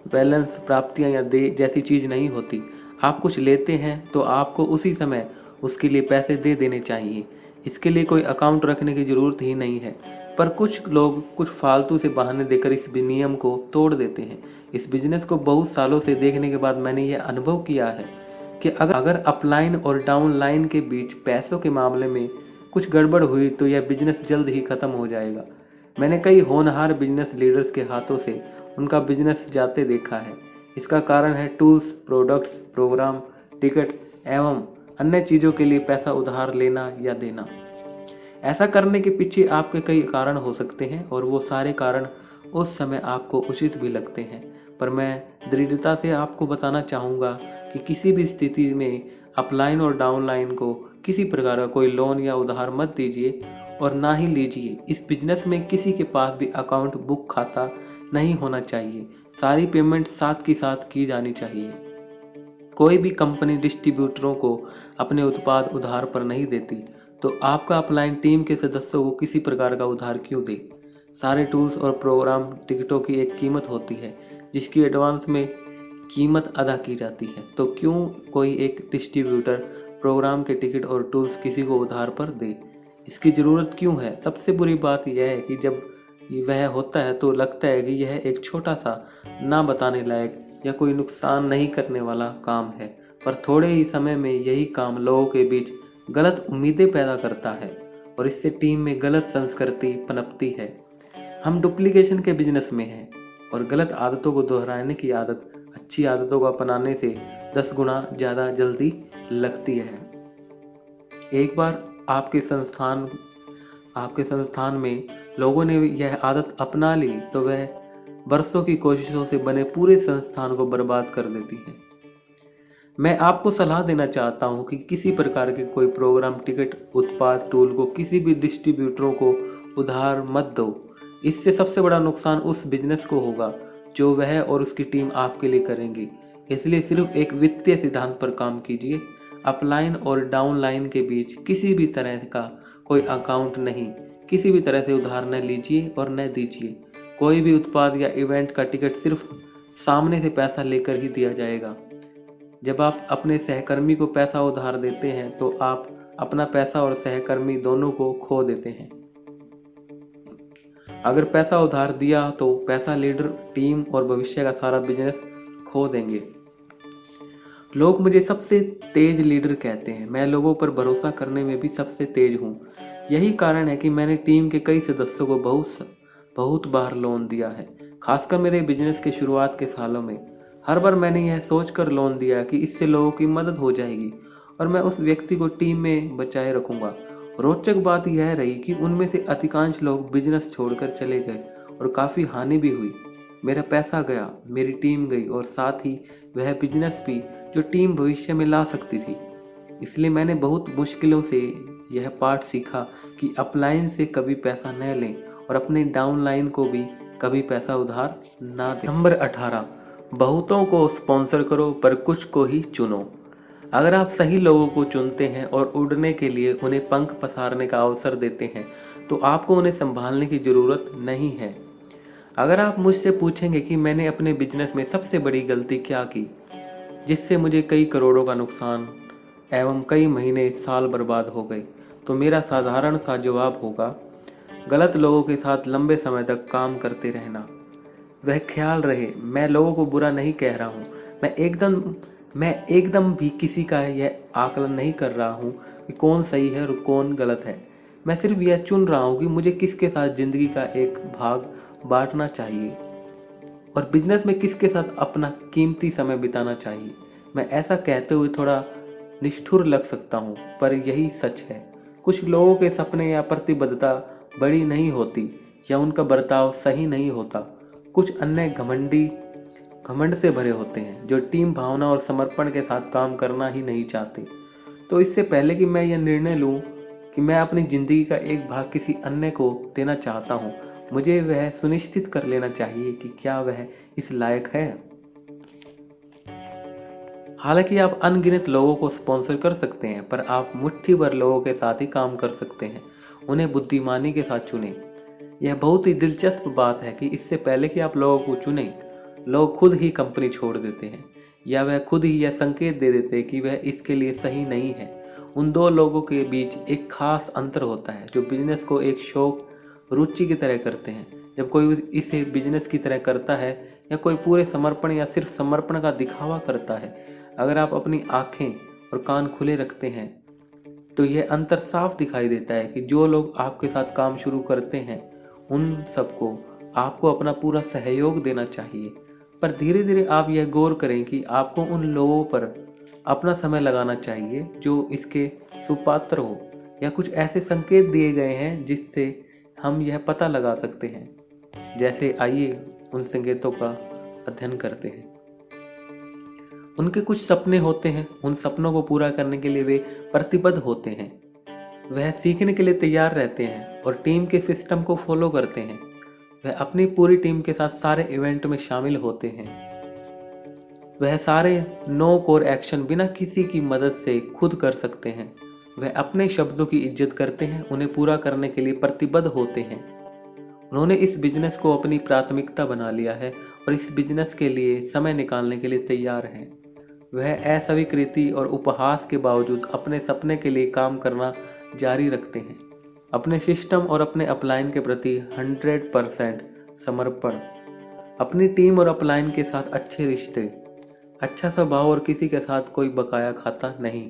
बैलेंस प्राप्तियां या दे जैसी चीज़ नहीं होती। आप कुछ लेते हैं तो आपको उसी समय उसके लिए पैसे दे देने चाहिए। इसके लिए कोई अकाउंट रखने की ज़रूरत ही नहीं है। पर कुछ लोग कुछ फालतू से बहाने देकर इस नियम को तोड़ देते हैं। इस बिजनेस को बहुत सालों से देखने के बाद मैंने यह अनुभव किया है कि अगर अपलाइन और डाउनलाइन के बीच पैसों के मामले में कुछ गड़बड़ हुई तो यह बिजनेस जल्द ही ख़त्म हो जाएगा। मैंने कई होनहार बिजनेस लीडर्स के हाथों से उनका बिजनेस जाते देखा है। इसका कारण है टूल्स, प्रोडक्ट्स, प्रोग्राम, टिकट एवं अन्य चीज़ों के लिए पैसा उधार लेना या देना। ऐसा करने के पीछे आपके कई कारण हो सकते हैं और वो सारे कारण उस समय आपको उचित भी लगते हैं, पर मैं दृढ़ता से आपको बताना चाहूँगा कि किसी भी स्थिति में अपलाइन और डाउनलाइन को किसी प्रकार का कोई लोन या उधार मत दीजिए और ना ही लीजिए। इस बिजनेस में किसी के पास भी अकाउंट बुक खाता नहीं होना चाहिए। सारी पेमेंट साथ की साथ की जानी चाहिए। कोई भी कंपनी डिस्ट्रीब्यूटरों को अपने उत्पाद उधार पर नहीं देती, तो आपका अपलाइन टीम के सदस्यों को किसी प्रकार का उधार क्यों दे। सारे टूल्स और प्रोग्राम टिकटों की एक कीमत होती है जिसकी एडवांस में कीमत अदा की जाती है, तो क्यों कोई एक डिस्ट्रीब्यूटर प्रोग्राम के टिकट और टूल्स किसी को उधार पर दे। इसकी ज़रूरत क्यों है। सबसे बुरी बात यह है कि जब वह होता है तो लगता है कि यह एक छोटा सा ना बताने लायक या कोई नुकसान नहीं करने वाला काम है, पर थोड़े ही समय में यही काम लोगों के बीच गलत उम्मीदें पैदा करता है और इससे टीम में गलत संस्कृति पनपती है। हम डुप्लीकेशन के बिजनेस में हैं और गलत आदतों को दोहराने की आदत अच्छी आदतों को अपनाने से 10 गुना ज़्यादा जल्दी लगती है। एक बार आपके संस्थान में लोगों ने यह आदत अपना ली तो वह बरसों की कोशिशों से बने पूरे संस्थान को बर्बाद कर देती है। मैं आपको सलाह देना चाहता हूं कि किसी प्रकार के कोई प्रोग्राम, टिकट, उत्पाद, टूल को किसी भी डिस्ट्रीब्यूटरों को उधार मत दो। इससे सबसे बड़ा नुकसान उस बिजनेस को होगा जो वह और उसकी टीम आपके लिए करेंगी। इसलिए सिर्फ एक वित्तीय सिद्धांत पर काम कीजिए। अपलाइन और डाउनलाइन के बीच किसी भी तरह का कोई अकाउंट नहीं, किसी भी तरह से उधार न लीजिए और न दीजिए। कोई भी उत्पाद या इवेंट का टिकट सिर्फ सामने से पैसा लेकर ही दिया जाएगा। जब आप अपने सहकर्मी को पैसा उधार देते हैं तो आप अपना पैसा और सहकर्मी दोनों को खो देते हैं। अगर पैसा उधार दिया तो पैसा लीडर, टीम और भविष्य का सारा बिजनेस खो देंगे। लोग मुझे सबसे तेज लीडर कहते हैं। मैं लोगों पर भरोसा करने में भी सबसे तेज हूँ। यही कारण है कि मैंने टीम के कई सदस्यों को बहुत बार लोन दिया है, खासकर मेरे बिजनेस के शुरुआत के सालों में। हर बार मैंने यह सोचकर लोन दिया कि इससे लोगों की मदद हो जाएगी और मैं उस व्यक्ति को टीम में बचाए रखूंगा। रोचक बात यह रही कि उनमें से अधिकांश लोग बिजनेस छोड़कर चले गए और काफ़ी हानि भी हुई। मेरा पैसा गया, मेरी टीम गई और साथ ही वह बिजनेस भी जो टीम भविष्य में ला सकती थी। इसलिए मैंने बहुत मुश्किलों से यह पाठ सीखा कि अपलाइन से कभी पैसा न लें और अपने डाउनलाइन को भी कभी पैसा उधार ना दें। नंबर 18, बहुतों को स्पॉन्सर करो पर कुछ को ही चुनो। अगर आप सही लोगों को चुनते हैं और उड़ने के लिए उन्हें पंख पसारने का अवसर देते हैं तो आपको उन्हें संभालने की ज़रूरत नहीं है। अगर आप मुझसे पूछेंगे कि मैंने अपने बिजनेस में सबसे बड़ी गलती क्या की जिससे मुझे कई करोड़ों का नुकसान एवं कई महीने, साल बर्बाद हो गए, तो मेरा साधारण सा जवाब होगा, गलत लोगों के साथ लंबे समय तक काम करते रहना। वह ख्याल रहे, मैं लोगों को बुरा नहीं कह रहा हूँ। मैं एकदम भी किसी का यह आकलन नहीं कर रहा हूँ कि कौन सही है और कौन गलत है। मैं सिर्फ यह चुन रहा हूँ कि मुझे किसके साथ ज़िंदगी का एक भाग बांटना चाहिए और बिजनेस में किसके साथ अपना कीमती समय बिताना चाहिए। मैं ऐसा कहते हुए थोड़ा निष्ठुर लग सकता हूँ, पर यही सच है। कुछ लोगों के सपने या प्रतिबद्धता बड़ी नहीं होती या उनका बर्ताव सही नहीं होता। कुछ अन्य घमंड से भरे होते हैं जो टीम भावना और समर्पण के साथ काम करना ही नहीं चाहते। तो इससे पहले कि मैं यह निर्णय लूँ कि मैं अपनी ज़िंदगी का एक भाग किसी अन्य को देना चाहता हूँ, मुझे वह सुनिश्चित कर लेना चाहिए कि क्या वह इस लायक है। हालांकि आप अनगिनत लोगों को स्पॉन्सर कर सकते हैं, पर आप मुट्ठी भर लोगों के साथ ही काम कर सकते हैं। उन्हें बुद्धिमानी के साथ चुनें। यह बहुत ही दिलचस्प बात है कि इससे पहले कि आप लोगों को चुनें, लोग खुद ही कंपनी छोड़ देते हैं या वह खुद ही यह संकेत दे देते हैं कि वह इसके लिए सही नहीं है। उन दो लोगों के बीच एक खास अंतर होता है जो बिजनेस को एक शौक, रुचि की तरह करते हैं। जब कोई इसे बिजनेस की तरह करता है या कोई पूरे समर्पण या सिर्फ समर्पण का दिखावा करता है। अगर आप अपनी आंखें और कान खुले रखते हैं तो यह अंतर साफ दिखाई देता है कि जो लोग आपके साथ काम शुरू करते हैं उन सबको आपको अपना पूरा सहयोग देना चाहिए। पर धीरे धीरे आप यह गौर करें कि आपको उन लोगों पर अपना समय लगाना चाहिए जो इसके सुपात्र हो या कुछ ऐसे संकेत दिए गए हैं जिससे हम यह पता लगा सकते हैं। जैसे आइए उन संकेतों का अध्ययन करते हैं। उनके कुछ सपने होते हैं, उन सपनों को पूरा करने के लिए वे प्रतिबद्ध होते हैं। वह सीखने के लिए तैयार रहते हैं और टीम के सिस्टम को फॉलो करते हैं। वह अपनी पूरी टीम के साथ सारे इवेंट में शामिल होते हैं। वह सारे नो कोर एक्शन बिना किसी की मदद से खुद कर सकते हैं। वह अपने शब्दों की इज्जत करते हैं, उन्हें पूरा करने के लिए प्रतिबद्ध होते हैं। उन्होंने इस बिजनेस को अपनी प्राथमिकता बना लिया है और इस बिजनेस के लिए समय निकालने के लिए तैयार हैं। वह अस्वीकृति और उपहास के बावजूद अपने सपने के लिए काम करना जारी रखते हैं। अपने सिस्टम और अपने अपलाइन के प्रति 100% समर्पण। अपनी टीम और अपलाइन के साथ अच्छे रिश्ते, अच्छा स्वभाव और किसी के साथ कोई बकाया खाता नहीं।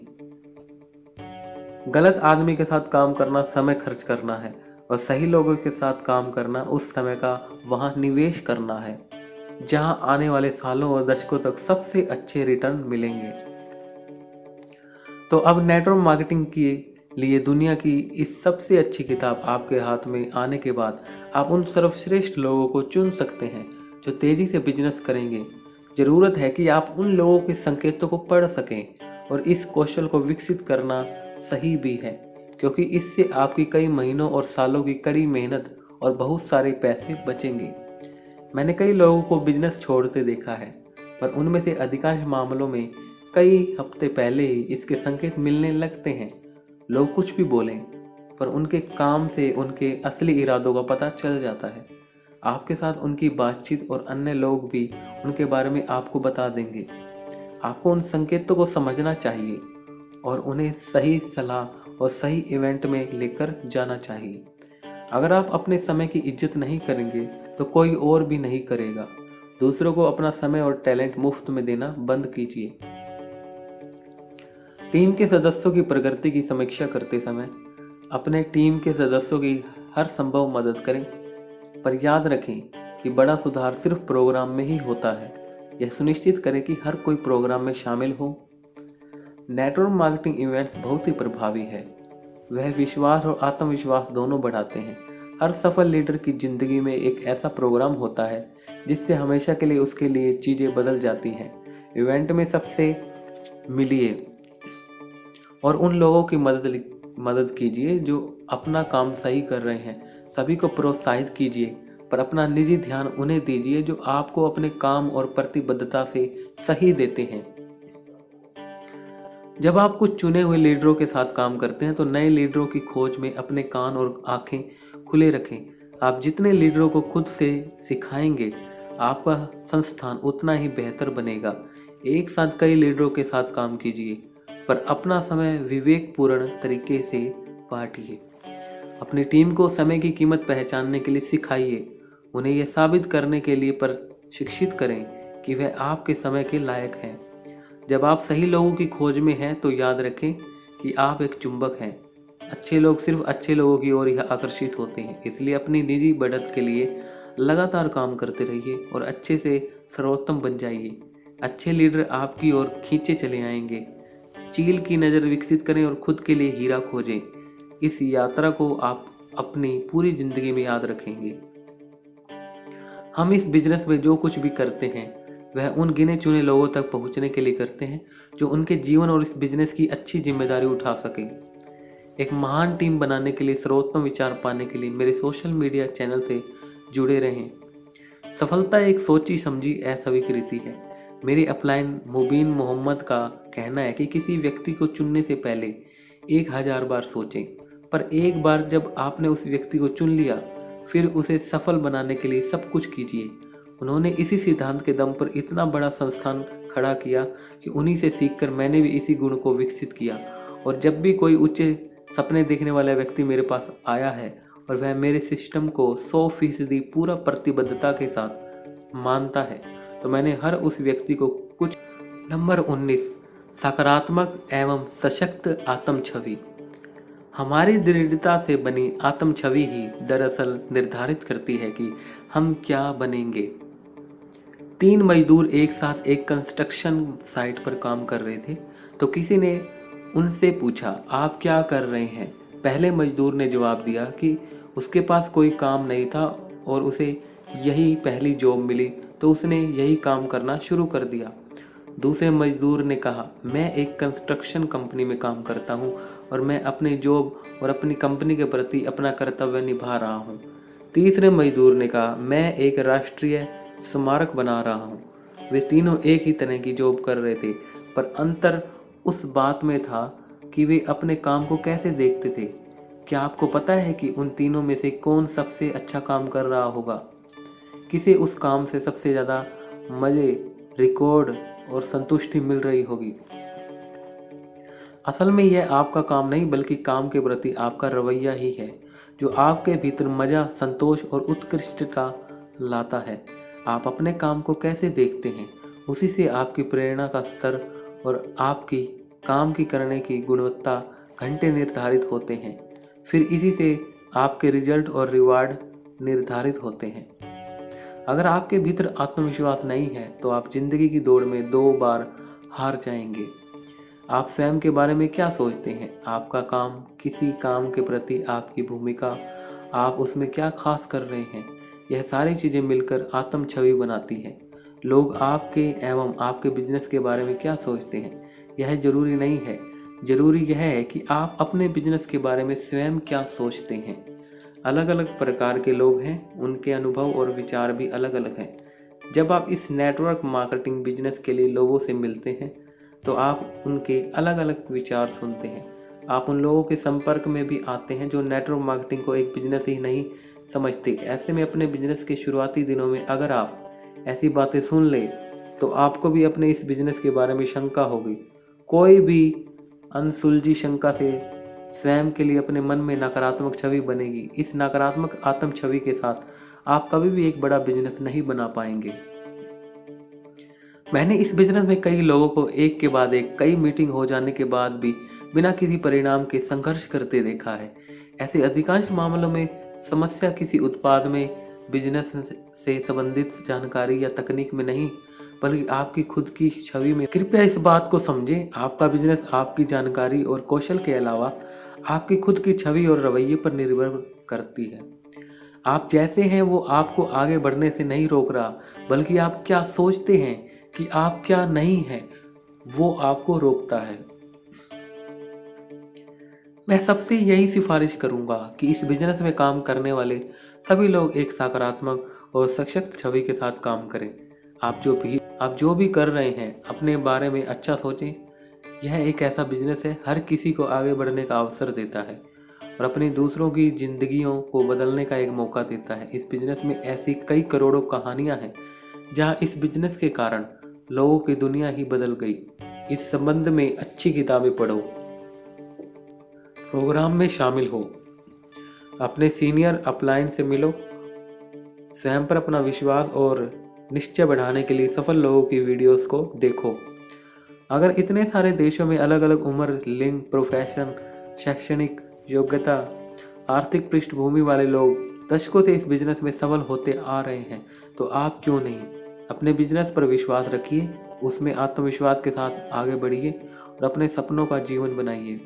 गलत आदमी के साथ काम करना समय खर्च करना है और सही लोगों के साथ काम करना उस समय का वहां निवेश करना है जहां आने वाले सालों और दशकों तक सबसे अच्छे रिटर्न मिलेंगे। तो अब नेटवर्क मार्केटिंग के लिए दुनिया की इस सबसे अच्छी किताब आपके हाथ में आने के बाद आप उन सर्वश्रेष्ठ लोगों को चुन सकते हैं जो तेजी से बिजनेस करेंगे, ज़रूरत है कि आप उन लोगों के संकेतों को पढ़ सकें, और इस कौशल को विकसित करना सही भी है, क्योंकि इससे आपकी कई महीनों और सालों की कड़ी मेहनत और बहुत सारे पैसे बचेंगे। मैंने कई लोगों को बिजनेस छोड़ते देखा है, पर उनमें से अधिकांश मामलों में कई हफ्ते पहले ही इसके संकेत मिलने लगते हैं। लोग कुछ भी बोलें, पर उनके काम से उनके असली इरादों का पता चल जाता है। आपके साथ उनकी बातचीत और अन्य लोग भी उनके बारे में आपको बता देंगे। आपको उन संकेतों को समझना चाहिए और उन्हें सही सलाह और सही इवेंट में लेकर जाना चाहिए। अगर आप अपने समय की इज्जत नहीं करेंगे तो कोई और भी नहीं करेगा। दूसरों को अपना समय और टैलेंट मुफ्त में देना बंद कीजिए। टीम के सदस्यों की प्रगति की समीक्षा करते समय अपने टीम के सदस्यों की हर संभव मदद करें, पर याद रखें कि बड़ा सुधार सिर्फ प्रोग्राम में ही होता है। यह सुनिश्चित करें कि हर कोई प्रोग्राम में शामिल हो। नेटवर्क मार्केटिंग इवेंट्स बहुत ही प्रभावी है। वह विश्वास और आत्मविश्वास दोनों बढ़ाते हैं। हर सफल लीडर की जिंदगी में एक ऐसा प्रोग्राम होता है जिससे हमेशा के लिए उसके लिए चीज़ें बदल जाती हैं। इवेंट में सबसे मिलिए और उन लोगों की मदद कीजिए जो अपना काम सही कर रहे हैं। सभी को प्रोत्साहित कीजिए, पर अपना निजी ध्यान उन्हें दीजिए जो आपको अपने काम और प्रतिबद्धता से सही देते हैं। जब आप कुछ चुने हुए लीडरों के साथ काम करते हैं तो नए लीडरों की खोज में अपने कान और आंखें खुले रखें। आप जितने लीडरों को खुद से सिखाएंगे, आपका संस्थान उतना ही बेहतर बनेगा। एक साथ कई लीडरों के साथ काम कीजिए, पर अपना समय विवेकपूर्ण तरीके से बांटिए। अपनी टीम को समय की कीमत पहचानने के लिए सिखाइए। उन्हें यह साबित करने के लिए प्रशिक्षित करें कि वह आपके समय के लायक हैं। जब आप सही लोगों की खोज में हैं तो याद रखें कि आप एक चुंबक हैं। अच्छे लोग सिर्फ अच्छे लोगों की ओर आकर्षित होते हैं। इसलिए अपनी निजी बढ़त के लिए लगातार काम करते रहिए और अच्छे से सर्वोत्तम बन जाइए। अच्छे लीडर आपकी ओर खींचे चले आएंगे। चील की नज़र विकसित करें और खुद के लिए हीरा खोजें। इस यात्रा को आप अपनी पूरी जिंदगी में याद रखेंगे। हम इस बिजनेस में जो कुछ भी करते हैं वह उन गिने चुने लोगों तक पहुंचने के लिए करते हैं जो उनके जीवन और इस बिजनेस की अच्छी जिम्मेदारी उठा सकें। एक महान टीम बनाने के लिए सर्वोत्तम विचार पाने के लिए मेरे सोशल मीडिया चैनल से जुड़े रहें। सफलता एक सोची समझी अस्वीकृति है। मेरी अपलाइन मुबीन मोहम्मद का कहना है कि किसी व्यक्ति को चुनने से पहले 1000 बार सोचें, पर एक बार जब आपने उस व्यक्ति को चुन लिया फिर उसे सफल बनाने के लिए सब कुछ कीजिए। उन्होंने इसी सिद्धांत के दम पर इतना बड़ा संस्थान खड़ा किया कि उन्हीं से सीखकर मैंने भी इसी गुण को विकसित किया। और जब भी कोई ऊंचे सपने देखने वाला व्यक्ति मेरे पास आया है और वह मेरे सिस्टम को 100% पूरा प्रतिबद्धता के साथ मानता है, तो मैंने हर उस व्यक्ति को कुछ। नंबर 19, सकारात्मक एवं सशक्त आत्म छवि। हमारी दृढ़ता से बनी आत्म छवि ही दरअसल निर्धारित करती है कि हम क्या बनेंगे। 3 मजदूर एक साथ एक कंस्ट्रक्शन साइट पर काम कर रहे थे, तो किसी ने उनसे पूछा, आप क्या कर रहे हैं? पहले मजदूर ने जवाब दिया कि उसके पास कोई काम नहीं था और उसे यही पहली जॉब मिली, तो उसने यही काम करना शुरू कर दिया। दूसरे मजदूर ने कहा, मैं एक कंस्ट्रक्शन कंपनी में काम करता हूं और मैं अपने जॉब और अपनी कंपनी के प्रति अपना कर्तव्य निभा रहा हूं। तीसरे मजदूर ने कहा, मैं एक राष्ट्रीय स्मारक बना रहा हूं। वे तीनों एक ही तरह की जॉब कर रहे थे, पर अंतर उस बात में था कि वे अपने काम को कैसे देखते थे। क्या आपको पता है कि उन तीनों में से कौन सबसे अच्छा काम कर रहा होगा? किसे उस काम से सबसे ज़्यादा मज़े, रिकॉर्ड और संतुष्टि मिल रही होगी? असल में यह आपका काम नहीं बल्कि काम के प्रति आपका रवैया ही है जो आपके भीतर मज़ा, संतोष और उत्कृष्टता लाता है। आप अपने काम को कैसे देखते हैं, उसी से आपकी प्रेरणा का स्तर और आपकी काम की करने की गुणवत्ता घंटे निर्धारित होते हैं। फिर इसी से आपके रिजल्ट और रिवार्ड निर्धारित होते हैं। अगर आपके भीतर आत्मविश्वास नहीं है तो आप जिंदगी की दौड़ में 2 बार हार जाएंगे। आप स्वयं के बारे में क्या सोचते हैं? आपका काम, किसी काम के प्रति आपकी भूमिका, आप उसमें क्या खास कर रहे हैं, यह सारी चीज़ें मिलकर आत्म छवि बनाती है। लोग आपके एवं आपके बिजनेस के बारे में क्या सोचते हैं यह जरूरी नहीं है। जरूरी यह है कि आप अपने बिजनेस के बारे में स्वयं क्या सोचते हैं। अलग अलग प्रकार के लोग हैं, उनके अनुभव और विचार भी अलग अलग हैं। जब आप इस नेटवर्क मार्केटिंग बिजनेस के लिए लोगों से मिलते हैं तो आप उनके अलग अलग विचार सुनते हैं। आप उन लोगों के संपर्क में भी आते हैं जो नेटवर्क मार्केटिंग को एक बिजनेस ही नहीं समझते। ऐसे में अपने बिजनेस के शुरुआती दिनों में अगर आप ऐसी बातें सुन ले तो आपको भी अपने इस बिजनेस के बारे में शंका होगी। कोई भी अनसुलझी शंका से स्वयं के लिए अपने मन में नकारात्मक छवि बनेगी। इस नकारात्मक आत्म छवि के साथ आप कभी भी एक बड़ा बिजनेस नहीं बना पाएंगे। मैंने इस बिजनेस में कई लोगों को एक के बाद एक कई मीटिंग हो जाने के बाद भी बिना किसी परिणाम के संघर्ष करते देखा है। ऐसे अधिकांश मामलों में समस्या किसी उत्पाद में, बिजनेस से संबंधित जानकारी या तकनीक में नहीं, बल्कि आपकी खुद की छवि में। कृपया इस बात को समझें, आपका बिजनेस आपकी जानकारी और कौशल के अलावा आपकी खुद की छवि और रवैये पर निर्भर करती है। आप जैसे हैं वो आपको आगे बढ़ने से नहीं रोक रहा, बल्कि आप क्या सोचते हैं कि आप क्या नहीं हैं वो आपको रोकता है। मैं सबसे यही सिफारिश करूंगा कि इस बिजनेस में काम करने वाले सभी लोग एक सकारात्मक और सशक्त छवि के साथ काम करें। आप जो भी कर रहे हैं अपने बारे में अच्छा सोचें। यह एक ऐसा बिजनेस है हर किसी को आगे बढ़ने का अवसर देता है और अपनी दूसरों की जिंदगियों को बदलने का एक मौका देता है। इस बिजनेस में ऐसी कई करोड़ों कहानियां हैं जहां इस बिजनेस के कारण लोगों की दुनिया ही बदल गई। इस संबंध में अच्छी किताबें पढ़ो, प्रोग्राम में शामिल हो, अपने सीनियर अपलाइन से मिलो, स्वयं पर अपना विश्वास और निश्चय बढ़ाने के लिए सफल लोगों की वीडियोस को देखो। अगर इतने सारे देशों में अलग अलग उम्र, लिंग, प्रोफेशन, शैक्षणिक योग्यता, आर्थिक पृष्ठभूमि वाले लोग दशकों से इस बिजनेस में सफल होते आ रहे हैं तो आप क्यों नहीं। अपने बिजनेस पर विश्वास रखिए, उसमें आत्मविश्वास के साथ आगे बढ़िए और अपने सपनों का जीवन बनाइए।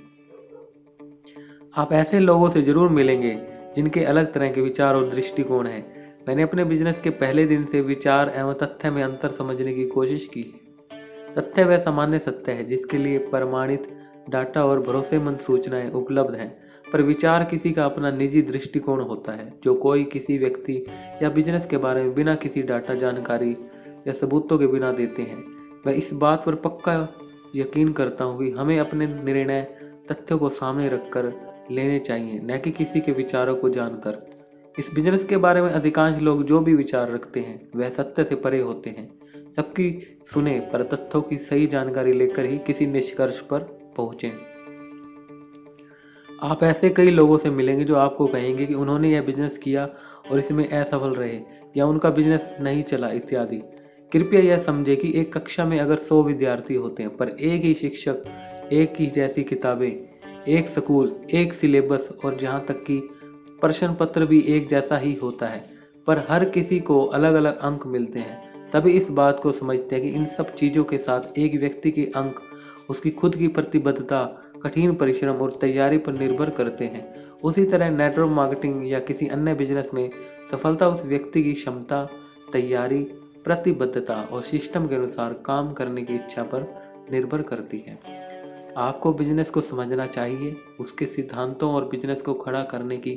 आप ऐसे लोगों से जरूर मिलेंगे जिनके अलग तरह के विचार और दृष्टिकोण हैं। मैंने अपने बिजनेस के पहले दिन से विचार एवं तथ्य में अंतर समझने की कोशिश की। तथ्य वह सामान्य सत्य है जिसके लिए प्रमाणित डाटा और भरोसेमंद सूचनाएं उपलब्ध हैं, पर विचार किसी का अपना निजी दृष्टिकोण होता है जो कोई किसी व्यक्ति या बिजनेस के बारे में बिना किसी डाटा, जानकारी या सबूतों के बिना देते हैं। मैं इस बात पर पक्का यकीन करता हूँ कि हमें अपने निर्णय तथ्यों को सामने रखकर लेने चाहिए, न कि किसी के विचारों को जानकर। इस बिजनेस के बारे में अधिकांश लोग जो भी विचार रखते हैं वह सत्य से परे होते हैं। सबकी सुने, पर तथ्यों की सही जानकारी लेकर ही किसी निष्कर्ष पर पहुंचें। आप ऐसे कई लोगों से मिलेंगे जो आपको कहेंगे कि उन्होंने यह बिजनेस किया और इसमें असफल रहे या उनका बिजनेस नहीं चला इत्यादि। कृपया यह समझे कि एक कक्षा में अगर 100 विद्यार्थी होते हैं पर एक ही शिक्षक, एक ही जैसी किताबें, एक स्कूल, एक सिलेबस और जहाँ तक कि प्रश्न पत्र भी एक जैसा ही होता है, पर हर किसी को अलग अलग अंक मिलते हैं, तभी इस बात को समझते हैं कि इन सब चीज़ों के साथ एक व्यक्ति के अंक उसकी खुद की प्रतिबद्धता, कठिन परिश्रम और तैयारी पर निर्भर करते हैं। उसी तरह नेटवर्क मार्केटिंग या किसी अन्य बिजनेस में सफलता उस व्यक्ति की क्षमता, तैयारी, प्रतिबद्धता और सिस्टम के अनुसार काम करने की इच्छा पर निर्भर करती है। आपको बिजनेस को समझना चाहिए, उसके सिद्धांतों और बिजनेस को खड़ा करने की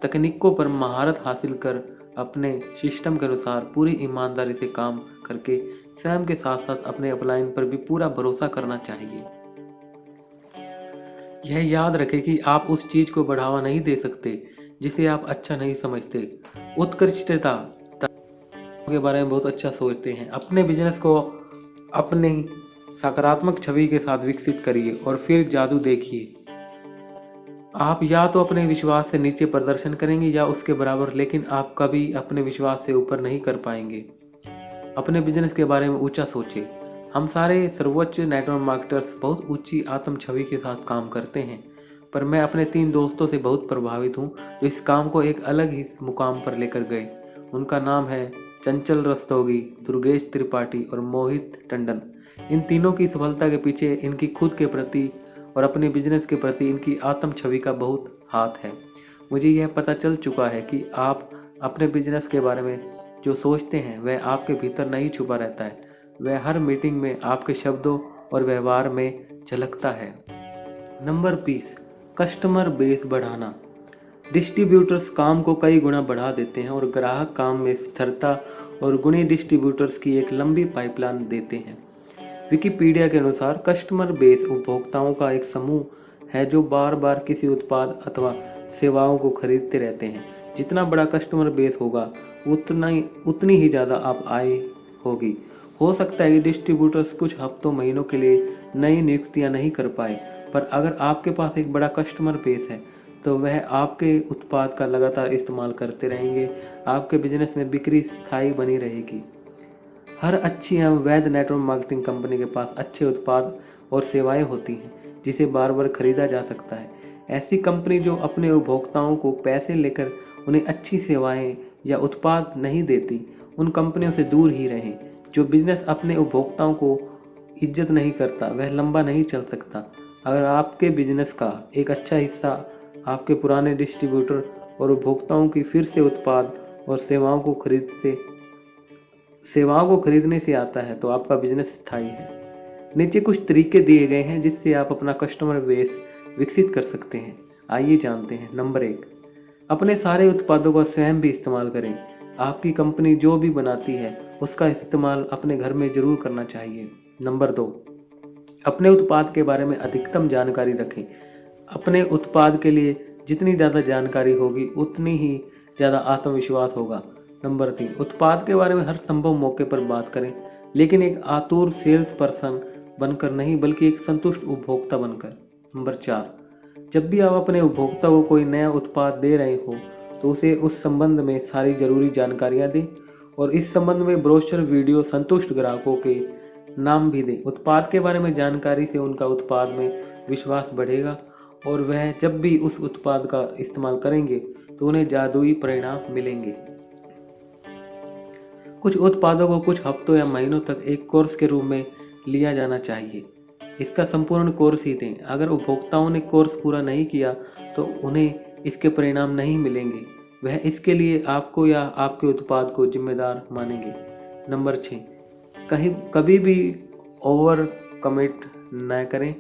तकनीकों पर महारत हासिल कर अपने सिस्टम के अनुसार पूरी ईमानदारी से काम करके स्वयं के साथ साथ अपने अपलाइन पर भी पूरा भरोसा करना चाहिए। यह याद रखें कि आप उस चीज को बढ़ावा नहीं दे सकते जिसे आप अच्छा नहीं समझते। उत्कृष्टता के बारे में बहुत अच्छा सोचते हैं। अपने बिजनेस को अपनी सकारात्मक छवि के साथ विकसित करिए और फिर जादू देखिए। आप या तो अपने विश्वास से नीचे प्रदर्शन करेंगे या उसके बराबर, लेकिन आप कभी अपने विश्वास से ऊपर नहीं कर पाएंगे। अपने बिजनेस के बारे में ऊंचा सोचें। हम सारे सर्वोच्च नेटवर्क मार्केटर्स बहुत ऊंची आत्म छवि के साथ काम करते हैं, पर मैं अपने 3 दोस्तों से बहुत प्रभावित हूँ जो इस काम को एक अलग ही मुकाम पर लेकर गए। उनका नाम है चंचल रस्तोगी, दुर्गेश त्रिपाठी और मोहित टंडन। इन तीनों की सफलता के पीछे इनकी खुद के प्रति और अपने बिजनेस के प्रति इनकी आत्म छवि का बहुत हाथ है। मुझे यह पता चल चुका है कि आप अपने बिजनेस के बारे में जो सोचते हैं वह आपके भीतर नहीं छुपा रहता है, वह हर मीटिंग में आपके शब्दों और व्यवहार में झलकता है। नंबर 20, कस्टमर बेस बढ़ाना। डिस्ट्रीब्यूटर्स काम को कई गुना बढ़ा देते हैं और ग्राहक काम में स्थिरता और गुणी डिस्ट्रीब्यूटर्स की एक लंबी पाइपलाइन देते हैं। विकिपीडिया के अनुसार कस्टमर बेस उपभोक्ताओं का एक समूह है जो बार बार किसी उत्पाद अथवा सेवाओं को खरीदते रहते हैं। जितना बड़ा कस्टमर बेस होगा उतनी ही ज़्यादा आप आय होगी। हो सकता है कि डिस्ट्रीब्यूटर्स कुछ हफ्तों महीनों के लिए नई नियुक्तियां नहीं कर पाए, पर अगर आपके पास एक बड़ा कस्टमर बेस है तो वह आपके उत्पाद का लगातार इस्तेमाल करते रहेंगे। आपके बिजनेस में बिक्री स्थायी बनी रहेगी। हर अच्छी एवं वैध नेटवर्क मार्केटिंग कंपनी के पास अच्छे उत्पाद और सेवाएं होती हैं जिसे बार बार खरीदा जा सकता है। ऐसी कंपनी जो अपने उपभोक्ताओं को पैसे लेकर उन्हें अच्छी सेवाएं या उत्पाद नहीं देती, उन कंपनियों से दूर ही रहें। जो बिजनेस अपने उपभोक्ताओं को इज्जत नहीं करता वह लंबा नहीं चल सकता। अगर आपके बिजनेस का एक अच्छा हिस्सा आपके पुराने डिस्ट्रीब्यूटर और उपभोक्ताओं की फिर से उत्पाद और सेवाओं को खरीदने से आता है तो आपका बिजनेस स्थायी है। नीचे कुछ तरीके दिए गए हैं जिससे आप अपना कस्टमर बेस विकसित कर सकते हैं। आइए जानते हैं। नंबर 1, अपने सारे उत्पादों का स्वयं भी इस्तेमाल करें। आपकी कंपनी जो भी बनाती है उसका इस्तेमाल अपने घर में जरूर करना चाहिए। नंबर 2, अपने उत्पाद के बारे में अधिकतम जानकारी रखें। अपने उत्पाद के लिए जितनी ज़्यादा जानकारी होगी उतनी ही ज़्यादा आत्मविश्वास होगा। नंबर 3, उत्पाद के बारे में हर संभव मौके पर बात करें, लेकिन एक आतुर सेल्स पर्सन बनकर नहीं बल्कि एक संतुष्ट उपभोक्ता बनकर। नंबर 4, जब भी आप अपने उपभोक्ता को कोई नया उत्पाद दे रहे हो तो उसे उस संबंध में सारी जरूरी जानकारियां दें और इस संबंध में ब्रोशर, वीडियो, संतुष्ट ग्राहकों के नाम भी दें। उत्पाद के बारे में जानकारी से उनका उत्पाद में विश्वास बढ़ेगा और वह जब भी उस उत्पाद का इस्तेमाल करेंगे तो उन्हें जादुई परिणाम मिलेंगे। कुछ उत्पादों को कुछ हफ्तों या महीनों तक एक कोर्स के रूप में लिया जाना चाहिए। इसका संपूर्ण कोर्स ही दें। अगर उपभोक्ताओं ने कोर्स पूरा नहीं किया तो उन्हें इसके परिणाम नहीं मिलेंगे। वह इसके लिए आपको या आपके उत्पाद को जिम्मेदार मानेंगे। नंबर 6, कभी भी ओवर कमिट न करें।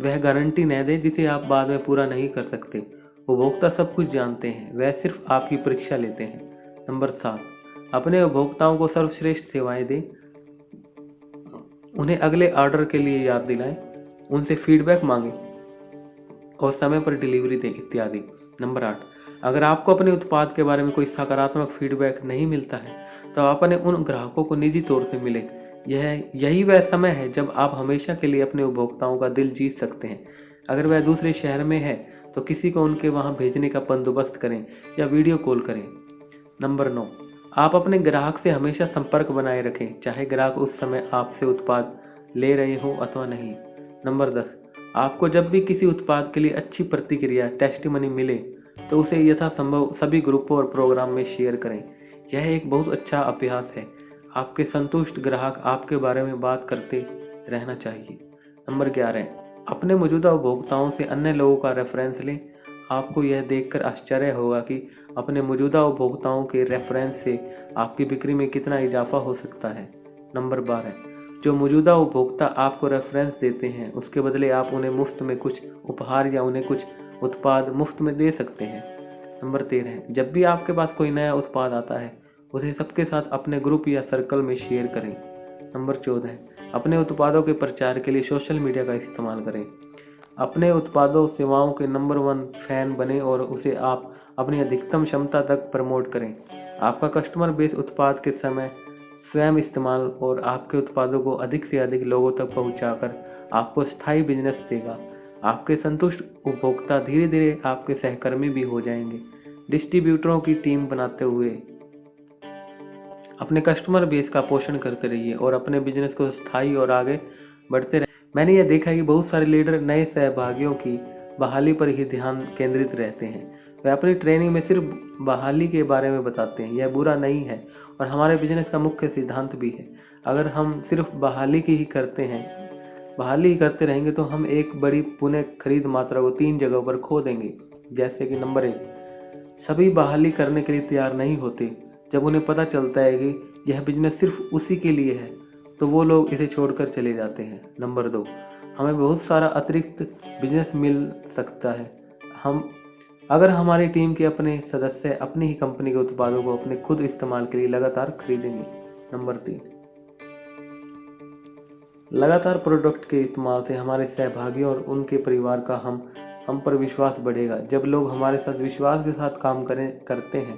वह गारंटी न दें जिसे आप बाद में पूरा नहीं कर सकते। उपभोक्ता सब कुछ जानते हैं, वह सिर्फ आपकी परीक्षा लेते हैं। नंबर 7, अपने उपभोक्ताओं को सर्वश्रेष्ठ सेवाएं दें। उन्हें अगले ऑर्डर के लिए याद दिलाएं, उनसे फीडबैक मांगें और समय पर डिलीवरी दें इत्यादि। नंबर 8, अगर आपको अपने उत्पाद के बारे में कोई सकारात्मक फीडबैक नहीं मिलता है तो आप अपने उन ग्राहकों को निजी तौर से मिलें। यही वह समय है जब आप हमेशा के लिए अपने उपभोक्ताओं का दिल जीत सकते हैं। अगर वह दूसरे शहर में है तो किसी को उनके वहां भेजने का बंदोबस्त करें या वीडियो कॉल करें। नंबर 9, आप अपने ग्राहक से हमेशा संपर्क बनाए रखें, चाहे ग्राहक उस समय आपसे उत्पाद ले रहे हो अथवा नहीं। नंबर 10, आपको जब भी किसी उत्पाद के लिए अच्छी प्रतिक्रिया, टेस्टिमनी मिले तो उसे यथासंभव सभी ग्रुपों और प्रोग्राम में शेयर करें। यह एक बहुत अच्छा अभ्यास है। आपके संतुष्ट ग्राहक आपके बारे में बात करते रहना चाहिए। नंबर 11, अपने मौजूदा उपभोक्ताओं से अन्य लोगों का रेफरेंस लें। आपको यह देखकर आश्चर्य होगा कि अपने मौजूदा उपभोक्ताओं के रेफरेंस से आपकी बिक्री में कितना इजाफा हो सकता है। नंबर 12, जो मौजूदा उपभोक्ता आपको रेफरेंस देते हैं उसके बदले आप उन्हें मुफ्त में कुछ उपहार या उन्हें कुछ उत्पाद मुफ्त में दे सकते हैं। नंबर 13, जब भी आपके पास कोई नया उत्पाद आता है उसे सबके साथ अपने ग्रुप या सर्कल में शेयर करें। नंबर 14, अपने उत्पादों के प्रचार के लिए सोशल मीडिया का इस्तेमाल करें। अपने उत्पादों सेवाओं के नंबर 1 फैन बने और उसे आप अपनी अधिकतम क्षमता तक प्रमोट करें। आपका कस्टमर बेस उत्पाद के समय स्वयं इस्तेमाल और आपके उत्पादों को अधिक से अधिक लोगों तक पहुंचाकर आपको स्थायी बिजनेस देगा। आपके संतुष्ट उपभोक्ता धीरे धीरे आपके सहकर्मी भी हो जाएंगे। डिस्ट्रीब्यूटरों की टीम बनाते हुए अपने कस्टमर बेस का पोषण करते रहिए और अपने बिजनेस को स्थायी और आगे बढ़ते रहिए। मैंने यह देखा है कि बहुत सारे लीडर नए सहभागियों की बहाली पर ही ध्यान केंद्रित रहते हैं। वे अपनी ट्रेनिंग में सिर्फ बहाली के बारे में बताते हैं। यह बुरा नहीं है और हमारे बिजनेस का मुख्य सिद्धांत भी है। अगर हम सिर्फ बहाली करते रहेंगे तो हम एक बड़ी पुनः खरीद मात्रा को 3 जगहों पर खो देंगे। जैसे कि नंबर 1, सभी बहाली करने के लिए तैयार नहीं होते। जब उन्हें पता चलता है कि यह बिजनेस सिर्फ उसी के लिए है तो वो लोग इसे छोड़कर चले जाते हैं। नंबर 2, हमें बहुत सारा अतिरिक्त बिजनेस मिल सकता है अगर हमारी टीम के अपने सदस्य अपनी ही कंपनी के उत्पादों को अपने खुद इस्तेमाल के लिए लगातार खरीदेंगे। नंबर 3, लगातार प्रोडक्ट के इस्तेमाल से हमारे सहभागियों और उनके परिवार का हम पर विश्वास बढ़ेगा। जब लोग हमारे साथ विश्वास के साथ काम करते हैं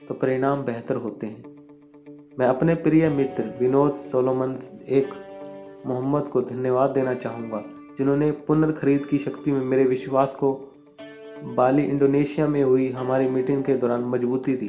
तो परिणाम बेहतर होते हैं। मैं अपने प्रिय मित्र विनोद सोलोमन एक मोहम्मद को धन्यवाद देना चाहूँगा, जिन्होंने पुनर्खरीद की शक्ति में मेरे विश्वास को बाली इंडोनेशिया में हुई हमारी मीटिंग के दौरान मजबूती दी।